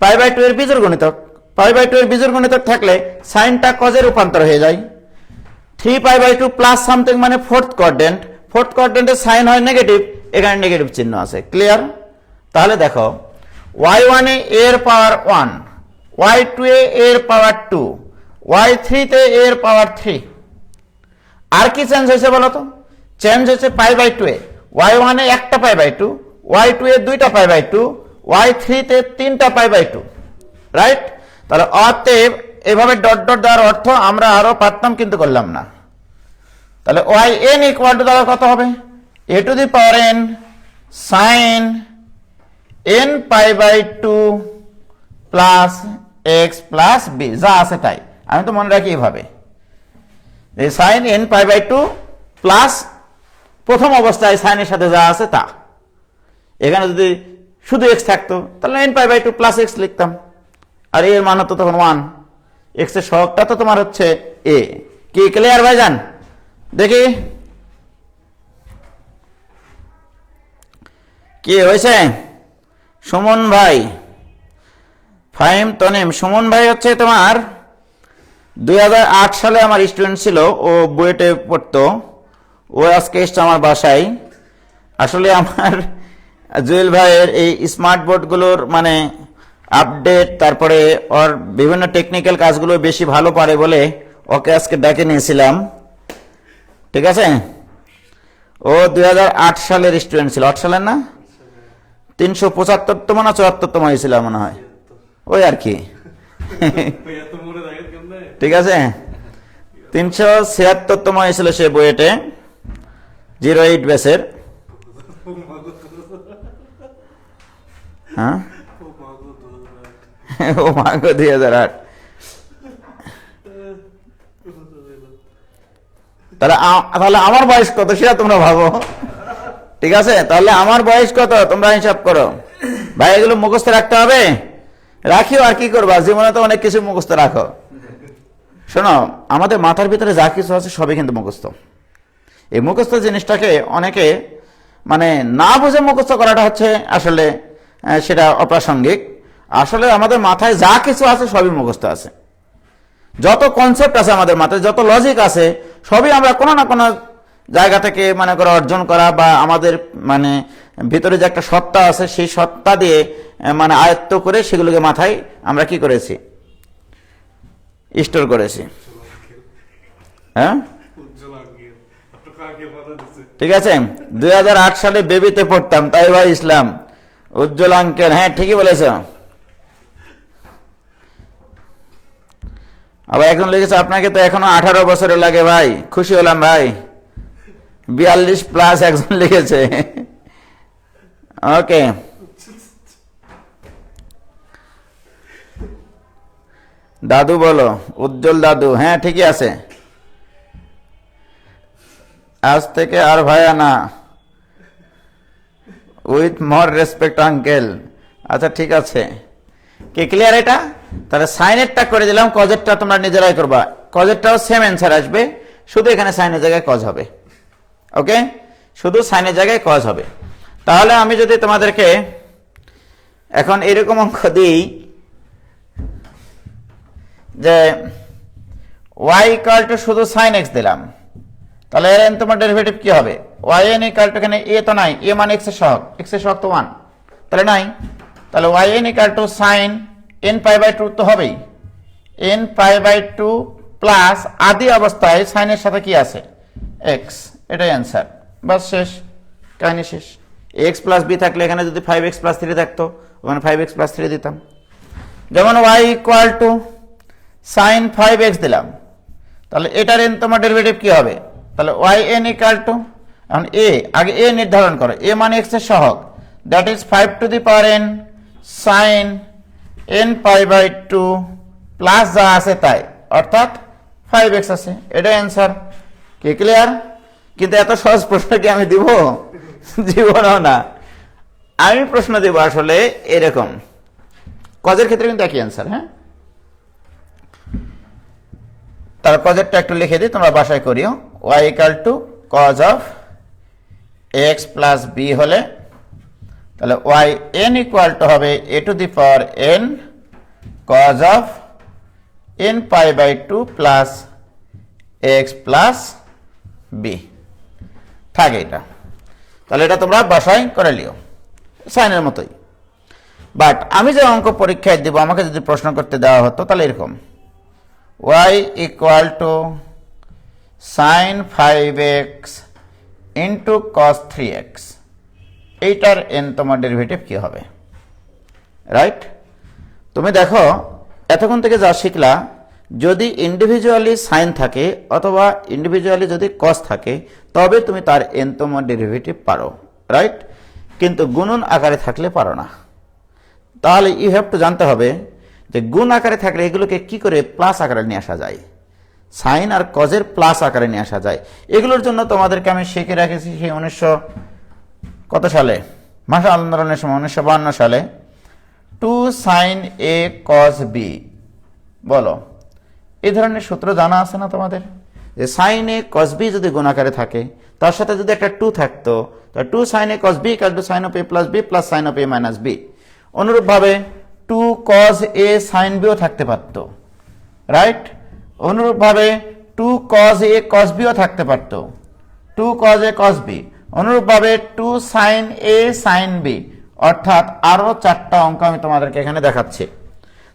পাই বাই টু এর বিজোড় গণিতক, পাই বাই টু এর বিজোড় গণিতক থাকলে সাইনটা কজে রূপান্তর হয়ে যায়, 3 pi by two plus something মানে ফোর্থ কোয়াড্রেন্টে সাইন হয় নেগেটিভ, এখানে নেগেটিভ চিহ্ন আছে, ক্লিয়ার? তাহলে দেখো y1 এ এর পাওয়ার 1, y2 এ এর পাওয়ার 2, y3 তে এর পাওয়ার 3, আর কি চেঞ্জ হয়েছে বলো তো? চেঞ্জ হয়েছে পাই বাই টু এ, y1 এ একটা পাই বাই টু, y2 এ দুইটা পাই বাই টু, y3 তে তিনটা পাই বাই টু, রাইট? তাহলে অতএব এভাবে ডট ডট দেওয়ার অর্থ আমরা আরো পারতাম কিন্তু করলাম না, তাহলে yn ইকুয়াল টু তাহলে কত হবে? a to the power n sine n pi by two plus x plus b, যা আছে তাই। আমি তো মনে রাখি এভাবে sine n pi by two plus প্রথম অবস্থায় সাইনের সাথে যা আছে তা, এখানে যদি শুধু এক্স থাকতো তাহলে n pi by two plus x লিখতাম, আর এর মান হতো তখন 1, এক্স এর সহগটা তো তোমার হচ্ছে এ। কি ক্লিয়ার ভাইজান? দেখি কি হয়েছে? সুমন ভাই, ফাহিম তনিম, সুমন ভাই হচ্ছে তোমার 2008 সালে আমার স্টুডেন্ট ছিল, ও বুয়েটে পড়তো, ও আজকে এসছে আমার বাসায়। আসলে আমার জুয়েল ভাইয়ের এই স্মার্ট বোর্ডগুলোর মানে আপডেট, তারপরে ওর বিভিন্ন টেকনিক্যাল কাজগুলো বেশি ভালো পারে বলে ওকে আজকে ডাকে নিয়েছিলাম, ঠিক আছে? ও 2008 সালের স্টুডেন্ট ছিল, 8 সালের না, 375তম না 74তম হয়েছিল মনে হয়, ওই আর কি, ঠিক আছে? 376তম হয়েছিল সে বুয়েটে, 08 ব্যাচের। হ্যাঁ ও মাগো 2008। তাহলে আমার বয়স কত সেটা তোমরা ভাবো, ঠিক আছে? তাহলে আমার বয়স কত তোমরা হিসাব করো ভাই, এগুলো মুখস্থ রাখতে হবে, রাখিও, আর কি করবা, জীবনে তো অনেক কিছু মুখস্থ রাখো। শোনো, আমাদের মাথার ভিতরে যা কিছু আছে সবই কিন্তু মুখস্থ। এই মুখস্থ জিনিসটাকে অনেকে মানে না বুঝে মুখস্থ করাটা হচ্ছে আসলে সেটা অপ্রাসঙ্গিক। আসলে আমাদের মাথায় যা কিছু আছে সবই মুখস্থ আছে, যত কনসেপ্ট আছে আমাদের মাথায়, যত লজিক আছে সবই আমরা কোনো না কোনো জায়গা থেকে মানে করে অর্জন করা, বা আমাদের মানে ভিতরে যে একটা সত্তা আছে সেই সত্তা দিয়ে মানে আয়ত্ত করে সেগুলোকে মাথায় আমরা কি করেছি, স্টোর করেছি। হ্যাঁ ঠিক আছে, 2008 সালে বেবিতে পড়তাম, তাই ভাই ইসলাম উজ্জ্বল আঙ্কেল, হ্যাঁ ঠিকই বলেছ। আবার এখন লিখেছে আপনাকে তো এখনো 18 বছরে লাগে ভাই, খুশি হলাম ভাই। 42 প্লাস একজন লিখেছে। ওকে, দাদু বলো, উজ্জ্বল দাদু, হ্যাঁ ঠিকই আছে। আজ থেকে আর ভাইয়া না, উইথ মোর রেসপেক্ট আঙ্কেল। আচ্ছা ঠিক আছে, কি ক্লিয়ার এটা? তাহলে সাইনেরটা করে দিলাম, কজেরটা তোমরা নিজেরাই করবা। কজেরটাও সেম অ্যান্সার আসবে, শুধু এখানে সাইনের জায়গায় কজ হবে। ওকে, শুধু সাইনের জায়গায় কজ হবে। তাহলে আমি যদি তোমাদেরকে এখন এরকম অঙ্ক দিই যে y ইকুয়াল টু শুধু সাইন এক্স দিলাম, তাহলে এর এন তোমার ডেরিভেটিভ কি হবে? y n ইকুয়াল টু, এখানে a তো নাই, a মানে x এর সহগ, x এর সহগ তো 1, তাহলে নাই। তাহলে y n equal to sine n pi by 2 তো হবেই, n পাই বাই 2 প্লাস আদি অবস্থায় সাইনের সাথে কি আছে? x, এটাই অ্যান্সার। বাস শেষ, কাহিনী শেষ। x প্লাস b থাকলে এখানে যদি 5x প্লাস 3 থাকতো, ওখানে 5x প্লাস 3 দিতাম। যেমন y equal to sine 5x দিলাম, তাহলে এটার n তোমার ডেরিভেটিভ কি হবে? তাহলে y n ইকুয়াল টু, এখন a, আগে a নির্ধারণ করো, a মানে x এর সহগ, that is 5 to the power n sine n pi by 2 plus যা আছে তাই, অর্থাৎ 5x আছে, এটাই অ্যান্সার। কি ক্লিয়ার? কিন্তু এত সহজ প্রশ্ন কি আমি দিব? জীবনও না। আমি প্রশ্ন দেব আসলে এরকম, কজের ক্ষেত্রে কিন্তু একই অ্যান্সার। হ্যাঁ, তার কজেরটা একটু লিখে দিই, তোমরা বাসায় করিও। y equal to cos of x plus b হলে, তাহলে y n ইকুয়াল টু হবে a to the power n cos of n pi by 2 plus x plus b থাকে এটা। তাহলে এটা তোমরা বাসায় করে লিও, সাইনের মতোই। বাট আমি যে অঙ্ক পরীক্ষায় দিব, আমাকে যদি প্রশ্ন করতে দেওয়া হতো তাহলে এরকম, y equal to sine 5x into cos 3x, এইটার n তোমার ডেরিভেটিভ কি হবে? রাইট? তুমি দেখো এতক্ষণ থেকে যা শিখলা, যদি ইন্ডিভিজুয়ালি সাইন থাকে অথবা ইন্ডিভিজুয়ালি যদি কস থাকে, তবে তুমি তার n তম ডেরিভেটিভ পারো। রাইট? কিন্তু গুণন আকারে থাকলে পারো না। তাহলে ইউ হ্যাভ টু জানতে হবে যে গুণ আকারে থাকলে এগুলোকে কি করে প্লাস আকারে নিয়ে আসা যায়, সাইন আর কজের প্লাস আকারে নিয়ে আসা যায়। এগুলোর জন্য তোমাদেরকে আমি শিখে রাখেছি সেই 1900 কত সালে, ভাষা আন্দোলনের সময় 1952 সালে, 2 সাইন a cos b। বলো, এই ধরনের সূত্র জানা আছে না তোমাদের? যে সাইন a cos b যদি গুণ আকারে থাকে, তার সাথে যদি একটা 2 থাকতো, তা 2 sine a cos b equal to sine of a plus b plus sine of a minus b। অনুরূপভাবে 2 cos a sin b ও থাকতে পারত। রাইট? অনুরূপভাবে 2 cos a cos b ও থাকতে পারত, 2 cos a cos b। অনুরূপভাবে 2 sin a sin b, অর্থাৎ আরো 4টা অঙ্ক আমি তোমাদেরকে এখানে দেখাচ্ছি।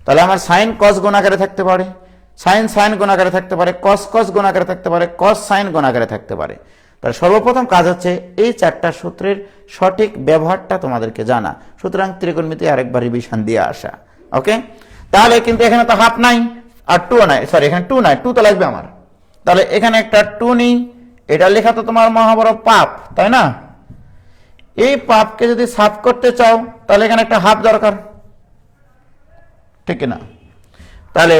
তাহলে আমার সাইন কস গুণ আকারে থাকতে পারে, সাইন সাইন গুণ আকারে থাকতে পারে, কস কস গুণ আকারে থাকতে পারে, কস সাইন গুণ আকারে থাকতে পারে। তাহলে সর্বপ্রথম কাজ হচ্ছে এই 4টা সূত্রের সঠিক ব্যবহারটা তোমাদেরকে জানা, সুতরাং ত্রিকোণমিতি আরেকবার রিভিশন দিয়ে আসা। ওকে? তাহলে কিন্তু এখানে তো হাফ নাই আর 2 নাই, সরি এখানে 2 নাই, 2 তো লাগবে আমার। তাহলে এখানে একটা 2 নিই, এটা লেখা তো তোমার মহাবড় পাপ, তাই না? এই পাপকে যদি সাফ করতে চাও তাহলে এখানে একটা হাফ দরকার, ঠিক না? তাহলে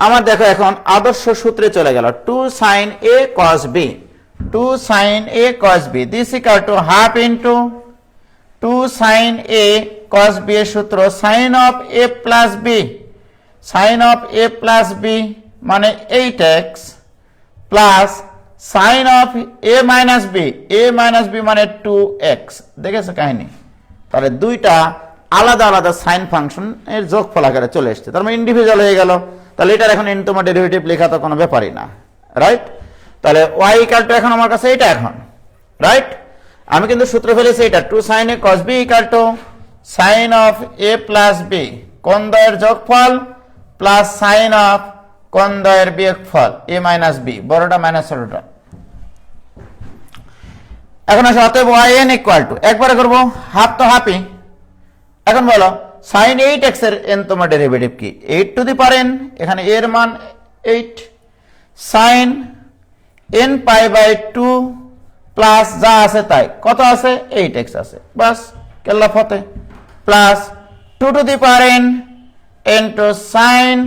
আমার দেখো এখন আদর্শ সূত্রে চলে গেল, 2 sin a cos b, 2 sin a cos b, this equal to half into 2 sin a cos b এর সূত্র sin of a plus b, sin of a plus b মানে 8x plus sin of a minus b, a minus b মানে 2x। দেখেছো কাহিনী? তাহলে দুইটা আলাদা আলাদা সাইন ফাংশন এর যোগফল আকারে চলে এসেছে, তার মানে ইন্ডিভিজুয়াল হয়ে গেল। তাহলে এটার এখন n তোমার ডেরিভেটিভ লেখা তো কোনো ব্যাপারই না। রাইট? তাহলে y ইকুয়াল টু এখন আমার কাছে এটা এখন, রাইট? আমি কিন্তু সূত্র ফেলেছি এটা, 2 sin a cos b equal two sin of a plus b, কোণ দ্বয়ের যোগফল প্লাস সাইন অফ কোণ দ্বয়ের বিয়োগফল a মাইনাস b, বড়টা মাইনাস ছোটটা। এখন আসলে অতএব y n ইকুয়াল টু, একবারে করবো, হাফ তো হাফই, এখন বলো sin 8x এর nতম ডেরিভেটিভ কি? 8 টু দি পাওয়ার n, এখানে a এর মান 8, sin n pi by 2 plus যা আছে তাই, কত আছে? 8x আছে, বাস কেল্লা ফতে, plus 2 to the power n into sin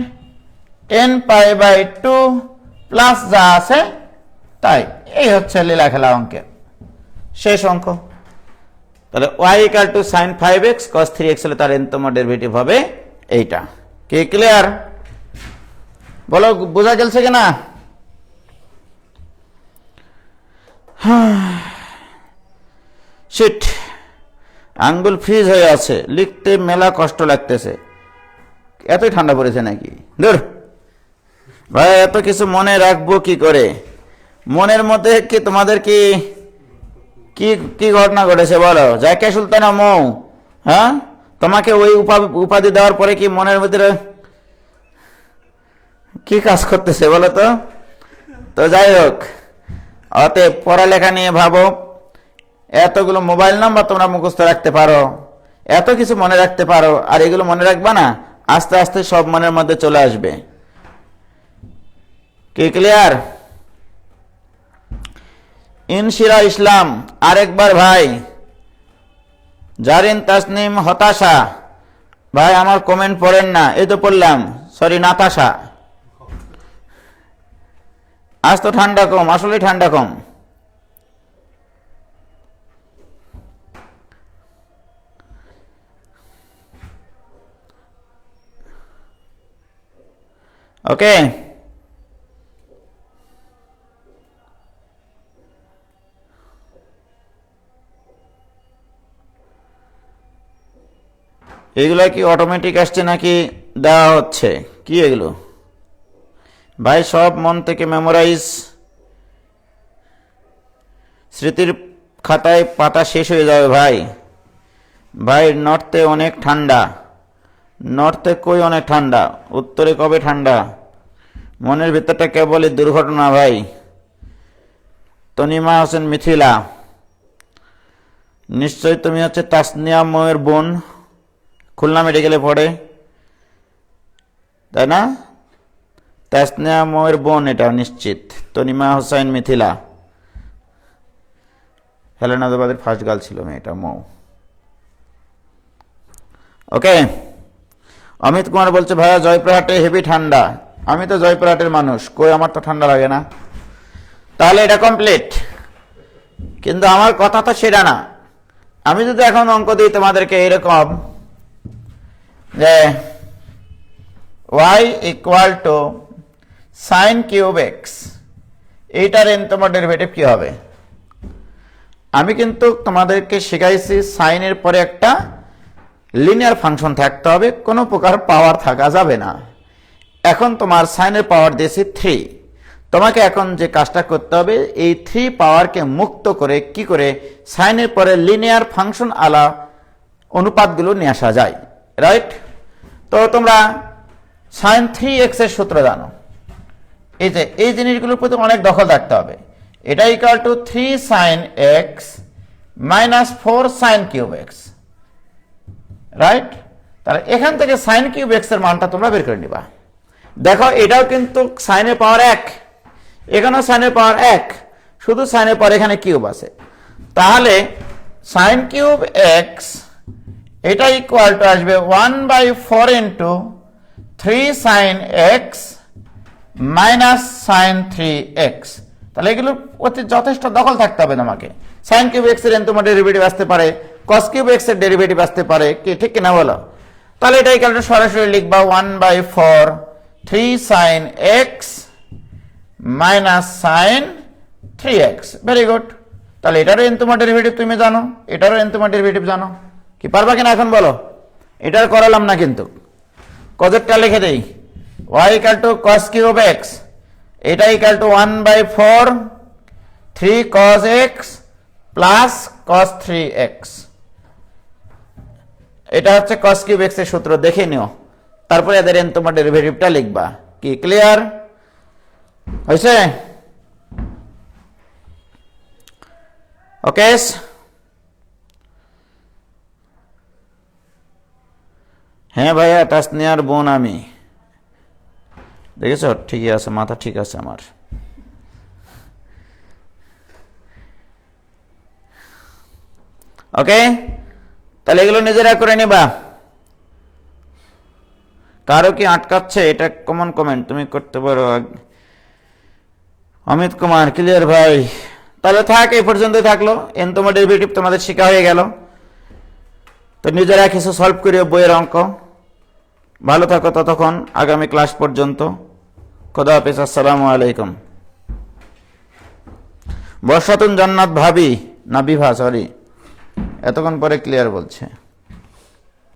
n pi by 2 plus যা আছে তাই। এই হচ্ছে লীলা খেলা অঙ্কের শেষ অঙ্ক। তাহলে y equal two sin 5x cos 3x হলে তার nতম ডেরিভেটিভ হবে এইটা। কি ক্লিয়ার? বলো বোঝা গেছে কিনা? শিট, আঙ্গুল ফ্রিজ হয়ে আছে, লিখতে মেলা কষ্ট লাগতেছে। এতই ঠান্ডা পড়েছে নাকি? ধর ভাই, এত কিছু মনে রাখবো কি করে? মনের মধ্যে কি তোমাদের কি কি কি ঘটনা ঘটেছে বলো? জায়কা সুলতানা মৌ, হ্যাঁ, তোমাকে ওই উপাধি দেওয়ার পরে কি মনের মধ্যে কি কাজ করতেছে বলো তো? তো যাই হোক, অতএব পড়ালেখা নিয়ে ভাবো। এতগুলো মোবাইল নাম্বার তোমরা মুখস্থ রাখতে পারো, এত কিছু মনে রাখতে পারো, আর এগুলো মনে রাখবা না, আস্তে আস্তে সব মনের মধ্যে চলে আসবে। কি ক্লিয়ার? ইনশিরা ইসলাম আরেকবার ভাই, জারিন তাসনিম হতাশা ভাই আমার কমেন্ট পড়েন না, এই তো পড়লাম, সরি নাতাশা। আজ তো ঠান্ডা কম, আসলে ঠান্ডা কম। ওকে, এগুলো কি অটোমেটিক আসছে নাকি দেওয়া হচ্ছে? কি এগুলো ভাই? সব মন থেকে মেমোরাইজ, স্মৃতির খাতায় পাতা শেষ হয়ে যাবে ভাই। ভাই নর্থে অনেক ঠান্ডা, নর্থে কই অনেক ঠান্ডা, উত্তরে কবে ঠান্ডা? মনের ভিতরটা কেবলই দুর্ঘটনা ভাই। তনিমা হোসেন মিথিলা, নিশ্চয় তুমি হচ্ছে তাসনিয়া ময়ের বোন, খুলনা মেডিকেলে পড়ে, তাই না? তাসনিয়া ময়ের বোন এটা নিশ্চিত, তনিমা হোসেন মিথিলা। হেলেনাবাদের ফার্স্ট গার্ল ছিল মেয়েটা, মৌ। ওকে, অমিত কুমার বলছে ভাইয়া জয়পুরহাটে হেভি ঠান্ডা। আমি তো জয়পুরহাটের মানুষ, কই আমার তো ঠান্ডা লাগে না। তাহলে এটা কমপ্লিট, কিন্তু আমার কথা তো সেটা না। আমি যদি এখন অঙ্ক দিই তোমাদেরকে এরকম যে y equal to sign cube x, এইটার nতম ডেরিভেটিভ কি হবে? আমি কিন্তু তোমাদেরকে শেখাইছি সাইনের পরে একটা লিনিয়ার ফাংশন থাকতে হবে, কোনো প্রকার পাওয়ার থাকা যাবে না। এখন তোমার সাইনের পাওয়ার দিয়েছি 3, তোমাকে এখন যে কাজটা করতে হবে, এই 3 পাওয়ারকে মুক্ত করে কি করে সাইনের পরে লিনিয়ার ফাংশন আলা অনুপাতগুলো নিয়ে আসা যায়, রাইট? তো তোমরা সাইন 3x এর সূত্র জানো, এই যে এই জিনিসগুলোর প্রতি অনেক দখল রাখতে হবে। এটা equal to 3 sine x minus 4 sine cube x, right? তাহলে এখান থেকে সাইন কিউব এক্স এর মানটা তোমরা বের করে নিবা। দেখো এটাও কিন্তু সাইনের পাওয়ার 1, এখানেও সাইনের পাওয়ার 1, শুধু সাইনের পর এখানে কিউব আছে। তাহলে সাইন কিউব এক্স এটা ইকুয়াল টু আসবে 1/4 into 3 sine x minus sine 3x। তাহলে এগুলো অতি যথেষ্ট দখল থাকতে হবে তোমাকে। সাইন কিউব এক্স এর তোমার ডেরিভেটিভ আসতে পারে, কস কিউব এক্স এর ডেরিভেটিভ আসতে পারে, কি ঠিক কিনা বলো? তাহলে এটা ইকুয়াল টু সরাসরি লিখবা 1/4 3 sine x minus sine 3x। Very good. তাহলে এটারও তোমার ডেরিভেটিভ তুমি জানো, এটারও তোমার ডেরিভেটিভ জানো। কি পারবা কিনা এখন বলো? এটার করালাম না কিন্তু, কজেরটা লিখে দেই। y equal two cos cube x, এটা equal two 1/4 3 cos x plus cos 3x। এটা হচ্ছে cos কিউব x এর সূত্র, দেখে নিও। তারপরে এদের তোমার ডেরিভেটিভটা লিখবা। কি ক্লিয়ার হয়েছে? ওকে, হ্যাঁ ভাইয়া, তাসনিয়ার বোন আমি। দেখেছ, ঠিকই আছে, মাথা ঠিক আছে আমার। ওকে, তাহলে এগুলো নিজেরা করে নিবা। কারো কি আটকাচ্ছে? এটা কমন কমেন্ট, তুমি করতে পারো। অমিত কুমার, ক্লিয়ার ভাই। তাহলে থাক, এই পর্যন্ত থাকলো। এন তোমার ডেরিভেটিভ তোমাদের শেখা হয়ে গেল। তো নিজেরা কিছু সলভ করিও বইয়ের অঙ্ক। ভালো থাকো ততক্ষণ, আগামী ক্লাস পর্যন্ত। খোদা হাফেজ, আসসালামু আলাইকুম। বর্ষাতুন জান্নাত ভাবি, না বিভা, সরি, এতক্ষণ পরে ক্লিয়ার বলছে।